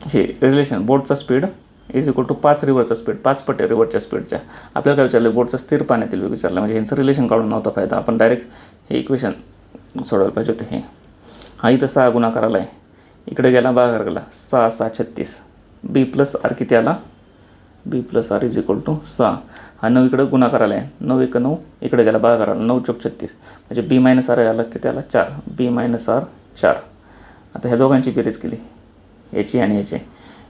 हे रिलेशन बोटचा स्पीड इज इक्वल टू 5 रिव्हरचा स्पीड, 5 पट रिव्हरच्या स्पीडच्या. आपल्याला काय विचारलं बोटचा स्थिर पाण्यातील वेग विचारला, म्हणजे यांचं रिलेशन काढून नव्हता फायदा, आपण डायरेक्ट हे इक्वेशन सोडवायला पाहिजे होते. हे हा इथं 6 गुणाकार आला आहे, इकडे गेला भागाकार गेला, 6 6 36, बी प्लस आर किती आला, B plus R is equal to 6, हा 9 इकडं गुणाकार आला आहे, 9 1 9 इकडे गेला भागाकार आला, 9 चौक 36, म्हणजे बी मायनस आर आला किती आला 4, बी मायनस आर 4. आता ह्या दोघांची बेरीज केली, याची आणि याची,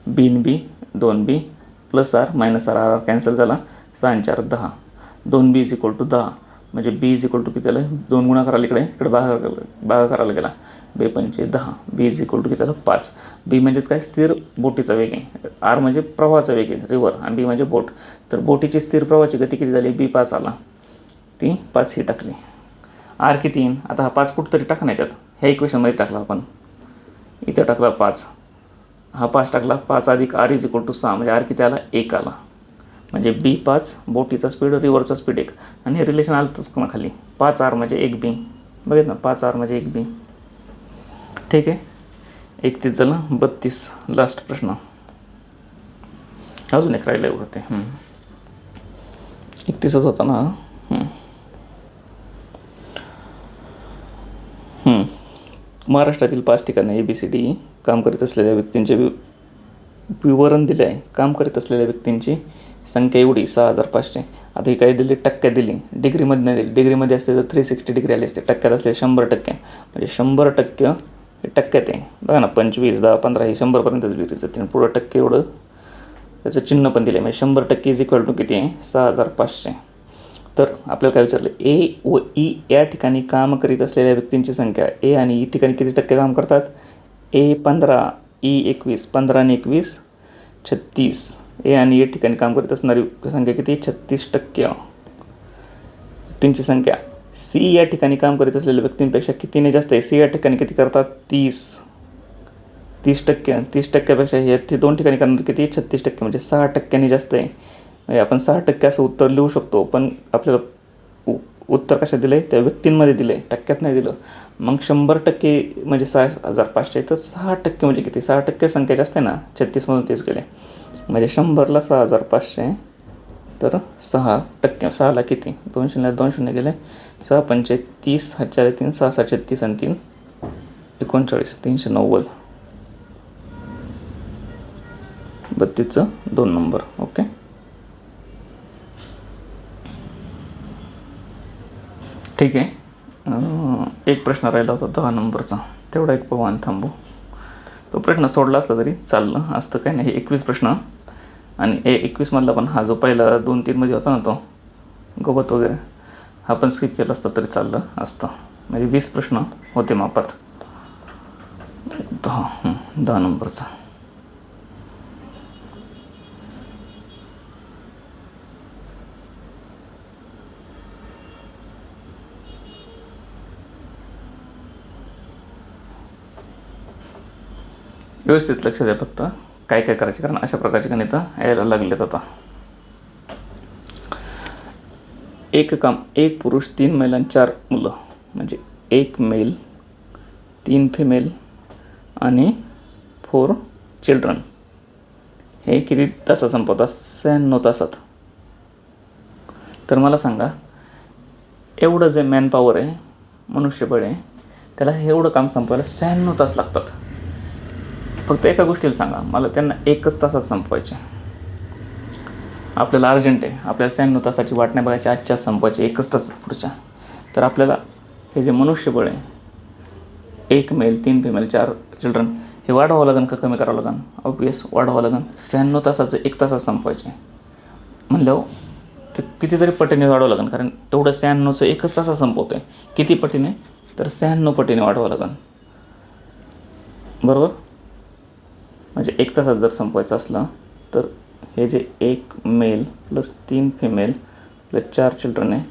बी न B 2 B plus R minus R, R cancel झाला, 6 आणि 4 10, 2 बी इज इक्वल टू 10, म्हणजे बी इज इक्वल टू किती आलं 2 गुणाकार आला इकडे भागाकाराला गेला, बे 5 10, बी इज इक्वल टू किती आलं 5. बी म्हणजेच काय स्थिर बोटीचा वेग आहे, आर म्हणजे प्रवाहाचा वेग आहे रिव्हर आणि बी म्हणजे बोट, तर बोटीची स्थिर प्रवाहाची गती किती झाली, बी 5 आला, ती 5 ही टाकली. आर किती येईन, आता हा 5 कुठंतरी टाकण्याच्यात ह्या इक्वेशनमध्ये टाकला आपण, इथं टाकला 5, हा 5 टाकला, 5 अधिक आर इज इक्वल टू 6, म्हणजे आर किती आला 1 आला, म्हणजे बी 5 बोटीचा स्पीड रिव्हरचा स्पीड 1, आणि हे रिलेशन आलंच ना खाली, 5 आर म्हणजे 1 बी, बघितलं ना 5 आर म्हणजे 1 बी. ठीक आहे, 31 झालं. 32 लास्ट प्रश्न, अजून एक राहिलं होते, 31च होता ना. महाराष्ट्रातील 5 ठिकाणी ABCD काम करीत असलेल्या व्यक्तींचे विवरण दिले आहे. काम करीत असलेल्या व्यक्तींची संख्या एवढी 6500. आता ही काही दिली टक्क्यात दिली, डिग्रीमध्ये नाही दिली. डिग्रीमध्ये असते तर 360 डिग्री आली असते, टक्क्यात असले 100%, म्हणजे 100% हे टक्क्यात आहे. बघा ना 25 10 15 हे 100पर्यंतच विक्री जाते, आणि पुढं टक्के एवढं त्याचं चिन्ह पण दिलं आहे, म्हणजे 100% इज इक्वल टू किती आहे 6500. तर आपल्याला काय विचारलं, ए व ई या ठिकाणी काम करीत असलेल्या व्यक्तींची संख्या, ए आणि ई ठिकाणी किती टक्के काम करतात, ए 15 ई 21, 15 आणि 21 36. ए आणि ए ठिकाणी काम करीत असणारी संख्या किती 36%. व्यक्तींची संख्या सी या ठिकाणी काम करीत असलेल्या व्यक्तींपेक्षा कितीने जास्त आहे, सी या ठिकाणी किती करतात 30%. 30%पेक्षा हे ते 2 ठिकाणी करणार किती 36%, म्हणजे 6%ने जास्त आहे. म्हणजे आपण 6% असं उत्तर लिहू शकतो, पण आपल्याला उत्तर कशात दिलं आहे, त्या व्यक्तींमध्ये दिलं आहे, टक्क्यात नाही दिलं. मग 100% म्हणजे 6500, तर 6% म्हणजे किती, 6% संख्या जास्त आहे ना, 36मधून 30 गेले, म्हणजे 100ला 6500, तर 6%. 6ला किती 2 शून्य 2 शून्य गेले, 6 5 30, 4 3 6 6 36 आणि 3 39 390. 32चं 2 नंबर. ओके, ठीक आहे. एक प्रश्न राहिला होता 10 नंबरचा, तेवढा एक पवान थांबू. तो प्रश्न सोडला असला तरी चाललं असतं, काही नाही. 21 प्रश्न आणि 21मधला पण हा जो पहिला 2-3 होता ना, तो गवत वगैरे, हा पण स्किप केला असता तरी चाललं असतं. म्हणजे 20 प्रश्न होते मापात. 10 नंबरचा. व्यवस्थित लक्ष द्या फक्त काय काय करायचे, कारण अशा प्रकारची गणितं यायला लागलेत आता. एक काम, 1 पुरुष 3 महिला आणि 4 मुलं, म्हणजे 1 मेल 3 फिमेल आणि 4 चिल्ड्रन, हे किती तासात संपवतात? 96 तासात. तर मला सांगा, एवढं जे मॅन पॉवर आहे, मनुष्यबळ आहे, त्याला हे एवढं काम संपवायला 96 तास लागतात. फक्त एका गोष्टीला सांगा, मला त्यांना 1च तासात संपवायचे. आपल्याला अर्जंट आहे, आपल्याला 96 तासाची वाट नाही बघायची, आजच्याच संपवायची 1च तासात पुढच्या. तर आपल्याला हे जे मनुष्यबळ आहे, 1 मेल 3 फिमेल 4 चिल्ड्रन, हे वाढवावं लागेल का कमी करावं लागेल? ऑब्वियस वाढवावं लागेल. 96 तासाचं 1 तासात संपवायचे म्हणल्यावर ते कितीतरी पटीने वाढवावं लागेल, कारण एवढं 96चं 1च तासात संपवतं आहे. किती पटीने? तर 96 पटीने वाढवावं लागेल, बरोबर. म्हणजे 1 तासात जर संपवायचं असलं तर हे जे 1 male plus 3 female plus 4 children आहे,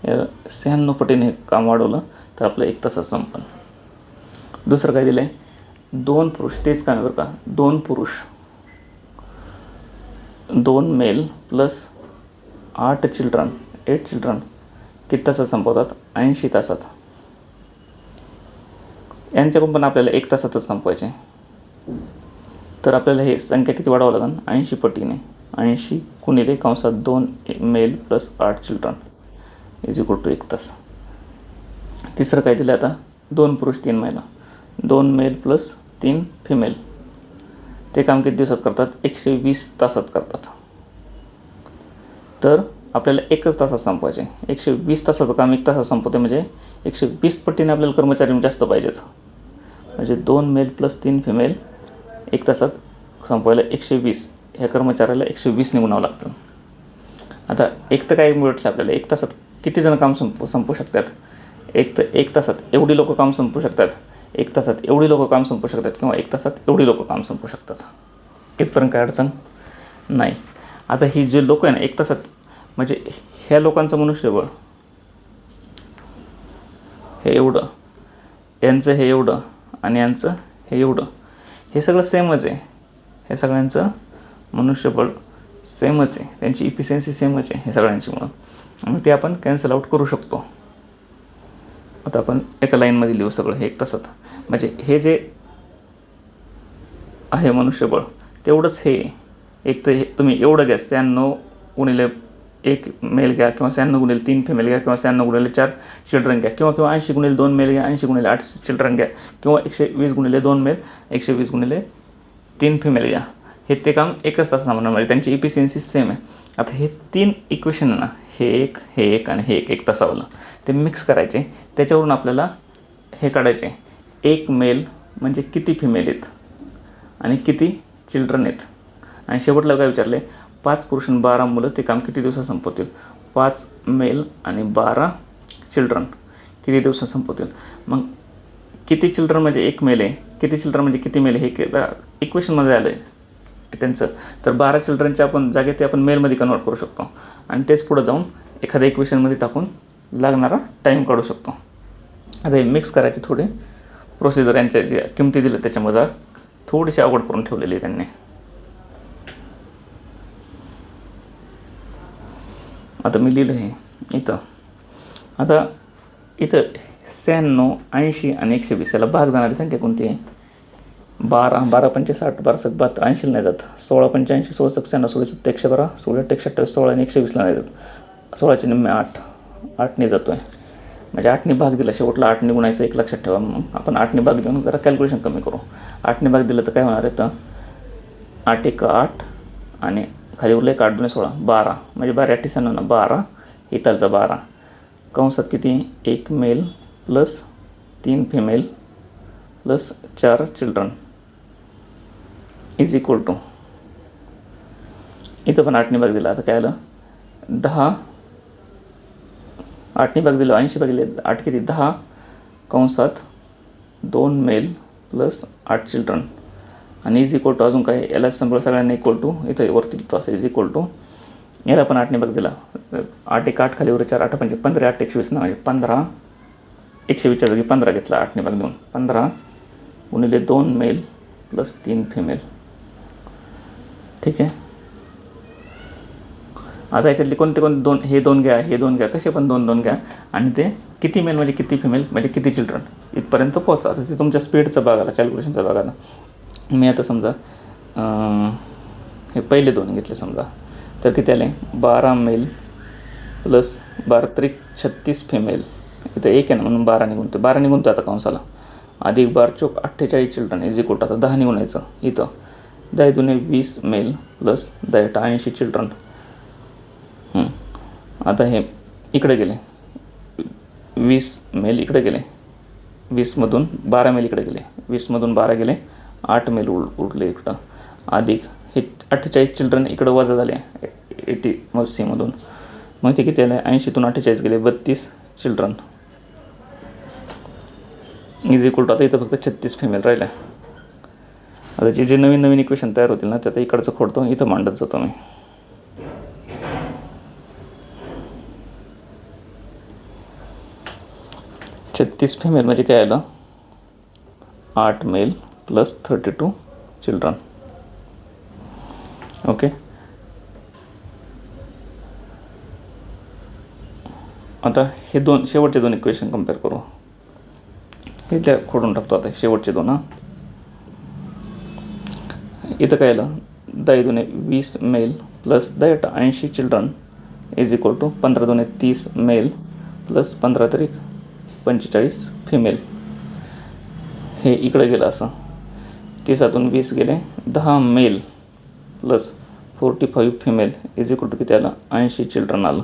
या 96 पटीने काम वाढवलं तर आपलं 1 तासात संपलं. दुसरं काय दिलं आहे? 2 पुरुष, तेच काम बरं का, 2 पुरुष 2 मेल प्लस 8 चिल्ड्रन किती तासात संपवतात? 80 तासात. यांच्याकडून पण आपल्याला 1 तासातच संपवायचे. तर आपल्याला हे संख्या किती वाढवावं लागेल? 80 पटीने. 80 गुणिले कंसात 2 male plus 8 children is equal to 1 तास. तिसरं काय दिलं आता? 2 पुरुष 3 महिला, 2 मेल प्लस 3 फिमेल, ते काम किती दिवसात करतात? 120 तासात करतात. तर आपल्याला 1च तासात संपवायचे. 120 तासाचं काम 1 तासात संपवते, म्हणजे 120 पटीने आपल्याला कर्मचारी जास्त पाहिजेत. म्हणजे 2 मेल प्लस 3 फिमेल 1 तासात संपवायला 120, ह्या कर्मचाऱ्याला 120 गुणावं लागतं. आता एक तर काय मिळतं आपल्याला, 1 तासात किती जण काम संपवू शकतात? एक तर 1 तासात एवढी लोकं काम संपवू शकतात, 1 तासात एवढी लोकं काम संपवू शकतात, किंवा 1 तासात एवढी लोकं काम संपवू शकतात. इथपर्यंत काय अडचण नाही. आता ही जे लोक आहे ना 1 तासात, म्हणजे ह्या लोकांचं मनुष्यबळ हे एवढं, यांचं हे एवढं आणि यांचं हे एवढं, हे सगळं सेमच आहे. हे सगळ्यांचं मनुष्यबळ सेमच आहे, त्यांची इफिशियन्सी सेमच आहे हे सगळ्यांची. मग ते आपण कॅन्सल आउट करू शकतो. आता आपण एका लाईनमध्ये लिहू सगळं हे 1 तासात. म्हणजे हे जे आहे मनुष्यबळ तेवढंच हे. एक तर हे तुम्ही एवढं घ्या, 96 गुणिले 1 मेल घ्या, किंवा 96 गुणिले 3 फिमेल घ्या, किंवा 96 गुणिले 4 चिल्ड्रन घ्या, किंवा 80 गुणिले 2 मेल घ्या, 80 गुणिले 8 चिल्ड्रन घ्या, किंवा 120 गुणिले 2 मेल 120 गुणिले 3 फिमेल घ्या. हे ते काम 1च तासात संपणार, म्हणजे त्यांची इफिशियन्सी सेम आहे. आता हे 3 इक्वेशन आहे ना, हे एक आणि हे 1 तासावालं, ते मिक्स करायचे. त्याच्यावरून आपल्याला हे काढायचे, 1 मेल म्हणजे किती फिमेल आहेत आणि किती चिल्ड्रन आहेत. आणि शेवटला काय विचारले? 5 पुरुष आणि 12 मुलं, ते काम किती दिवसात संपवतील? 5 मेल आणि 12 चिल्ड्रन किती दिवसात संपवतील? मग किती चिल्ड्रन म्हणजे 1 मेल आहे, किती चिल्ड्रन म्हणजे किती मेल आहे, हे इक्वेशनमध्ये आलं आहे त्यांचं. तर 12 चिल्ड्रनच्या आपण जागे ते आपण मेलमध्ये कन्वर्ट करू शकतो, आणि तेच पुढं जाऊन एखाद्या इक्वेशनमध्ये टाकून लागणारा टाईम काढू शकतो. आता हे मिक्स करायची थोडी प्रोसिजर, यांच्या जे किमती दिल्या त्याच्यामध्ये थोडीशी अवघड करून ठेवलेली आहे त्यांनी. आता मी लिहिलं हे इथं. आता इथं 96, 80 आणि 120 याला भाग जाणारी संख्या कोणती आहे? 12, 12 पंचे 60, 12 7 72, 80 नाही जात. 16 85, 16 96, 16 7 112, 16 8 128, 16 आणि 120ला नाही जात. 16चे निम्मे 8ने जातो आहे. म्हणजे 8ने भाग दिला, शेवटला 8ने गुणायचं, एक लक्षात ठेवा. मग आपण 8ने भाग देऊन जरा कॅल्क्युलेशन कमी करू. 8ने भाग दिलं तर काय होणार आहे? तर 8 एक 8 आणि खाली उरले 8 2 16 12 म्हणजे 12 8 96 12 इथलचा 12 कंसात किती 1 male plus 3 female plus 4 children is equal to इथं पण 8ने भाग दिला. आता काय आलं 10 8ने भाग दिलं 80 भागिले 8 किती 10 कंसात 2 मेल प्लस 8 चिल्ड्रन आणि इज इक्वल टू अजून काय याला सगळ्यांना इक्वल टू इथं वरती लिहितो असं इज इक्वल टू याला पण 8ने भाग दिला 8 एक 8 खाली वर 4 8 म्हणजे 15 8 120 ना म्हणजे 15 120च्या जागी 15 घेतला 8ने भाग देऊन 15 गुणिले 2 मेल प्लस 3 फिमेल. ठीक आहे. आता याच्यातले कोणते दोन हे दोन घ्या कसे पण दोन घ्या आणि ते किती मेल म्हणजे किती फिमेल म्हणजे किती चिल्ड्रन इथपर्यंत पोहोचा. आता ते तुमच्या स्पीडचा भाग आला कॅल्क्युलेशनचा भाग आला. मी आता समजा हे पहिले 2 घेतले समजा तर किती आले 12 मेल प्लस 12 त्रिक 36 फिमेल इथं 1 आहे ना म्हणून 12 निघूनतो आता कंसाला अधिक 12 चौक 48 चिल्ड्रन इज इक्वल टू आता 10 निघून यायचं इथं 10 दुने 20 मेल प्लस 10 80 चिल्ड्रन. आता हे इकडे गेले 20 मेल इकडे गेले 20मधून 12 मेल इकडे गेले 20मधून 12 गेले 8 मेल उरले इकडं अधिक हे 48 चिल्ड्रन इकडं वजा झाले 80मधून मग ते किती आले 80तून 48 गेले 32 चिल्ड्रन इज इक्वल टू आता इथं फक्त 36 फिमेल राहिल्या. आता जे नवीन इक्वेशन तयार होतील ना त्यात इकडचं खोडतो इथं मांडत जातो मी. छत्तीस फिमेल म्हणजे काय आलं 8 मेल प्लस 32 चिल्ड्रन. ओके. आता हे शेवटचे 2 इक्वेशन कम्पेअर करू. हे त्या खोडून टाकतो आता शेवटचे 2 हां. इथं काय आलं 10 दुने 20 male plus 10 80 children is equal to 15 दुने 30 मेल प्लस 15 तरी 45 फिमेल. हे इकडे गेलं असं 30तून 20 गेले 10 male plus 45 female is equal to किती आलं 80 चिल्ड्रन आलं.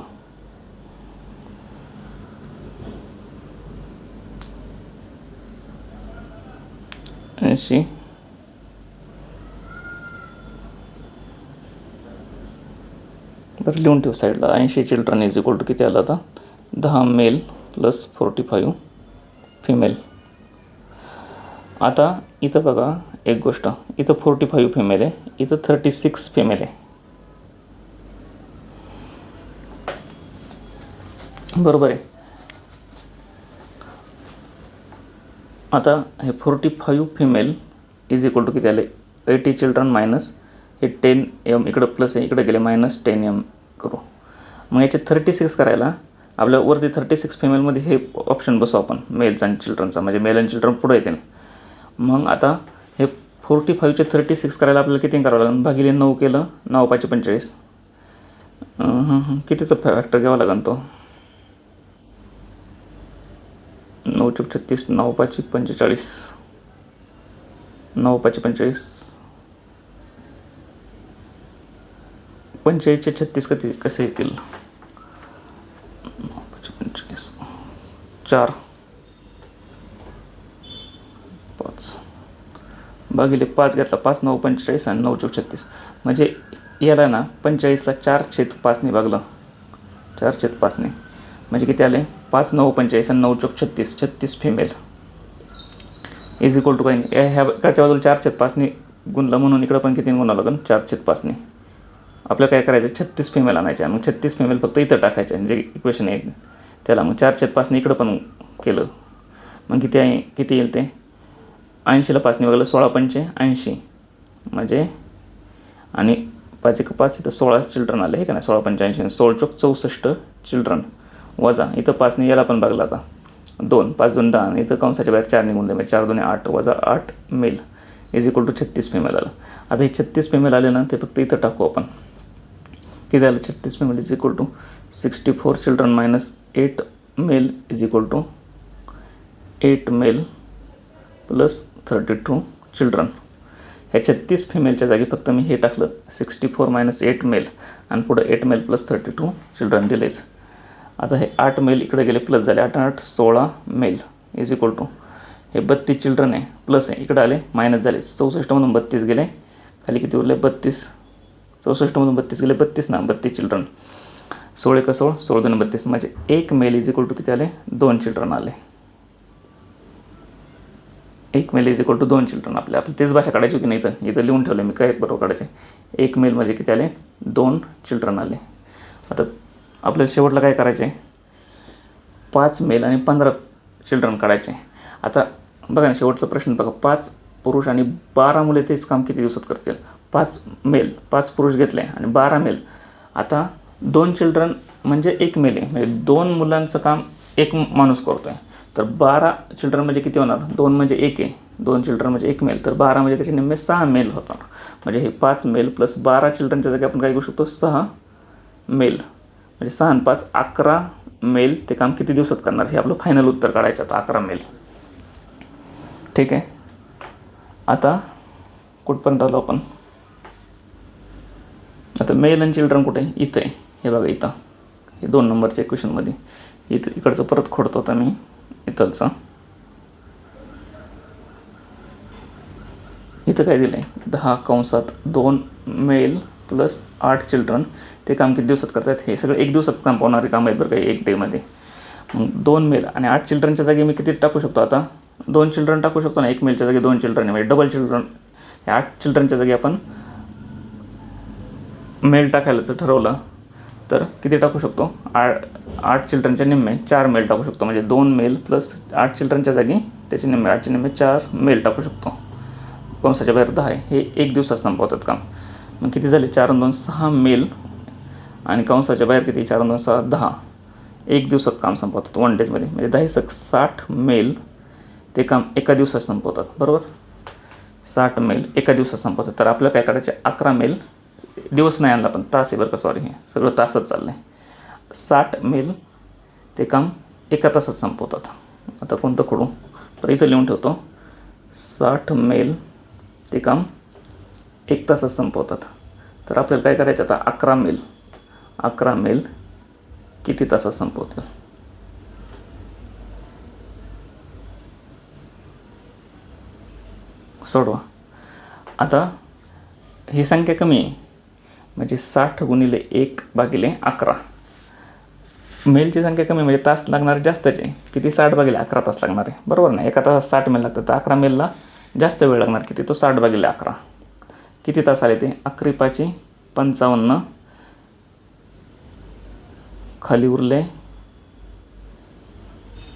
बरं लिहून ठेव साईडला 80 चिल्ड्रन इज इक्वल टू किती आलं आता 10 मेल प्लस 45 फिमेल. आता इथं बघा एक गोष्ट इथं 45 फिमेल आहे इथं 36 फिमेल आहे बरोबर आहे. आता हे 45 फिमेल इज इक्वल टू किती आले 80 चिल्ड्रन मायनस हे 10 एम इकडं प्लस आहे इकडे गेले मायनस 10 एम करू. मग याचे 36 करायला आपल्या वरती 36 फिमेलमध्ये हे ऑप्शन बसू आपण मेल्स आणि चिल्ड्रनचा म्हणजे मेल आणि चिल्ड्रन पुढे येतील. मग आता हे 45चे 36 करायला आपल्याला किती करावं लागेल भागिले 9 केलं 9 5 45 कितीचा फॅक्टर घ्यावा लागेल तो 9 चौक 36 9 5 45 9 5 45 45चे 36 कसे येतील 9 5 45 4 5 भागिले 5 घेतला 5 9 45 आणि 9 चौक 36 म्हणजे याला ना 45ला 4/5 भागलं 4/5 म्हणजे किती आले 5 9 45 आणि 9 चौक 36 फिमेल इज इक्वल टू काही नाही ह्या इकडच्या बाजूला 4/5 गुणलं म्हणून इकडं पण किती गुणावं लागेल 4/5 आपल्याला काय करायचं 36 फिमेल आणायचे आणि मग 36 फिमेल फक्त इथं टाकायचे जे इक्वेशन येईल त्याला मग 4/5 इकडं पण केलं मग किती येईल ते 80ला 5 बघायला 16 पंचे 80 म्हणजे आणि 5 1 5 इथं 16 चिल्ड्रन आले हे का नाही 16 पंचे 80 16 चौक 64 चिल्ड्रन वजा इथं 5 याला पण बघला आता 2 5 2 10 आणि इथं कंसाच्या बाहेर 4 निघून दे 4 2 8 वजा 8 male is equal to 36 female आलं. आता हे 36 फिमेल आले ना ते फक्त इथं टाकू आपण किती आलं 36 female is equal to 64 children minus 8 male is equal to 8 male plus 32 children. ह्या 36 फिमेलच्या जागी फक्त मी हे टाकलं 64 - 8 मेल आणि पुढं 8 मेल + 32 चिल्ड्रन दिलेच. आता हे 8 मेल इकडे गेले प्लस झाले, 8 8 16 मेल इज इक्वल टू हे 32 चिल्ड्रन आहे प्लस आहे, इकडे आले मायनस झाले, 64मधून 32 गेले, खाली किती उरले 32, 64मधून 32 गेले 32 ना, 32 चिल्ड्रन, 16 × 16 16 × 2 = 32, म्हणजे 1 मेल इज इक्वल टू किती आले 2 चिल्ड्रन आले. 1 male is equal to 2 children. आपली तेच भाषा काढायची होती, नाही इथं लिहून ठेवलं मी, काय बरोबर काढायचे. 1 मेल म्हणजे किती आले 2 चिल्ड्रन आले. आता आपल्याला शेवटला काय करायचे 5 मेल आणि 15 चिल्ड्रन काढायचे. आता बघा ना, शेवटचा प्रश्न बघा, 5 पुरुष आणि 12 मुले तेच काम किती दिवसात करतील. 5 मेल 5 पुरुष घेतले आणि 12 मेल. आता 2 चिल्ड्रन म्हणजे 1 मेल आहे, म्हणजे 2 मुलांचं काम 1 माणूस करतो आहे. तर 12 चिल्ड्रन म्हणजे किती होणार, 2 म्हणजे 1 आहे, 2 चिल्ड्रन म्हणजे 1 मेल, तर 12 म्हणजे त्याचे निम्मे 6 मेल होतात. म्हणजे हे 5 मेल + 12 चिल्ड्रनच्या जागी आपण काय करू शकतो 6 मेल, म्हणजे 6 आणि 5 11 मेल ते काम किती दिवसात करणार, हे आपलं फायनल उत्तर काढायचं. आता 11 मेल. ठीक आहे. आता कुठपर्यंत आलो आपण, आता मेल आणि चिल्ड्रन कुठे इथं आहे, हे बघा इथं, हे 2 नंबरच्या इक्वेशनमध्ये. इकडचं परत खोडतो आता मी इथलचं. इथं काय दिलं आहे 10(2 मेल + 8 चिल्ड्रन ते काम किती दिवसात करतात. हे सगळं 1 दिवसात काम पावणारे काम आहेत बरं का, 1 डेमध्ये. मग 2 मेल आणि 8 चिल्ड्रनच्या जागी मी किती टाकू शकतो, आता 2 चिल्ड्रन टाकू शकतो ना. 1 मेलच्या जागी 2 चिल्ड्रन आहे, म्हणजे डबल चिल्ड्रन. या 8 चिल्ड्रनच्या जागी आपण मेल टाकायचं ठरवलं तर किती टाकू शकतो, 8 चिल्ड्रनच्या निम्मे 4 मेल टाकू शकतो. म्हणजे 2 मेल + 8 चिल्ड्रनच्या जागी त्याचे निम्मे 8चे निम्मे 4 मेल टाकू शकतो. कंसाच्या बाहेर 10 आहे, हे 1 दिवसात संपवतात काम. मग किती झाले 4 आणि 2 6 मेल आणि कंसाच्या बाहेर किती 4 आणि 2 6 10, 1 दिवसात काम संपवतात 1 डेजमध्ये. म्हणजे 10 × 60 मेल ते काम एका दिवसात संपवतात. बरोबर, 60 मेल एका दिवसात संपवतात. तर आपल्याला काय करायचे 11 मेल, दिवस नाही आणला पण तास आहे बरं का, सॉरी हे सगळं तासात चाललं आहे. 60 मेल ते काम एका तासात संपवतात. आता कोणतं खोडू, तर इथं लिहून ठेवतो 60 मेल ते काम 1 तासात संपवतात. तर आपल्याला काय करायचं आता 11 मेल किती तासात संपवतील. सोडवा. आता ही संख्या कमी आहे, म्हणजे 60 × 1/11. मेलची संख्या कमी म्हणजे तास लागणार जास्तच आहे, किती 60/11 तास लागणार आहे. बरोबर ना, एका तासात 60 मेल लागतात, तर 11 मेलला जास्त वेळ लागणार, किती तो 60/11. किती तास आले ते 11 × 5 = 55, खाली उरले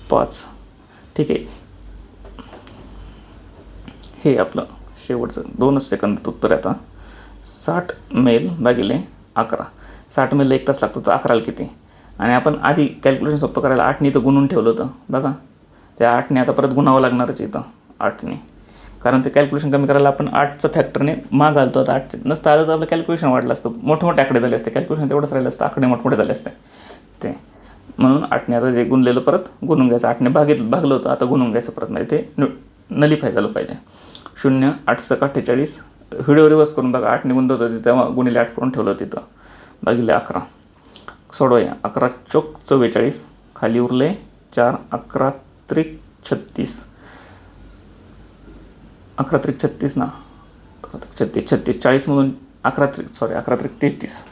5. ठीक आहे, हे आपलं शेवटचं 2च सेकंदात उत्तर आहे. आता 60 मेल / 11, 60 मेलला 1 तास लागतो, तर 11ला किती. आणि आपण आधी कॅल्क्युलेशन सोपं करायला 8ने इथं गुणून ठेवलं होतं बघा, त्या 8ने आता परत गुणावं लागणारच इथं 8ने, कारण ते कॅल्क्युलेशन कमी करायला आपण 8चं फॅक्टरने माग आलतो. आता 8 नसतं आलं तर आपलं कॅल्क्युलेशन वाढलं असतं, मोठे आकडे झाले असते, कॅल्क्युलेशन तेवढंच राहिलं असतं, आकडे मोठे झाले असते ते. म्हणून 8ने आता जे गुणलेलं परत गुणून घ्यायचं, 8ने भागलं होतं आता गुणून घ्यायचं परत, म्हणजे ते नलिफाय झालं पाहिजे. 0 8 × 48, व्हिडिओ रिवर्स करून बघा, 8ने गुणत होतं तेव्हा गुणिले 8 करून ठेवलं तिथं /11. सोडवूया. 11 चोक 44, खाली उरले 4, 11 त्रिक 36, 11 त्रिक 36 ना, 36 40मधून 11 त्रिक 33,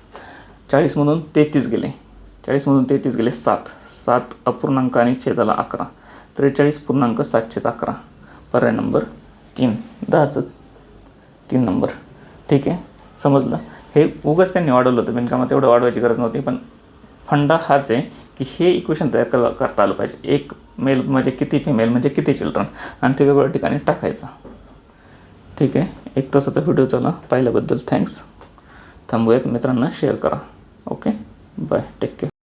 40मधून 33 गेले, 40मधून 33 गेले 7, 7 अपूर्णांक आणि छेदाला 11, 43.711. पर्याय नंबर 3, 10चं 3 नंबर. ठीक आहे, समजलं. हे उगाच त्यांनी वाढवलं होतं, बिनकामाचं एवढं वाढवायची गरज नव्हती, पण फंडा हाच आहे की हे इक्वेशन तयार करता आलं पाहिजे. 1 मेल म्हणजे किती, फिमेल म्हणजे किती चिल्ड्रन, आणि ते वेगवेगळ्या ठिकाणी टाकायचं. ठीक आहे, 1 तासाचा व्हिडिओ चला, पाहिल्याबद्दल थँक्स. थांबूयात, मित्रांना शेअर करा. Okay, bye, take care.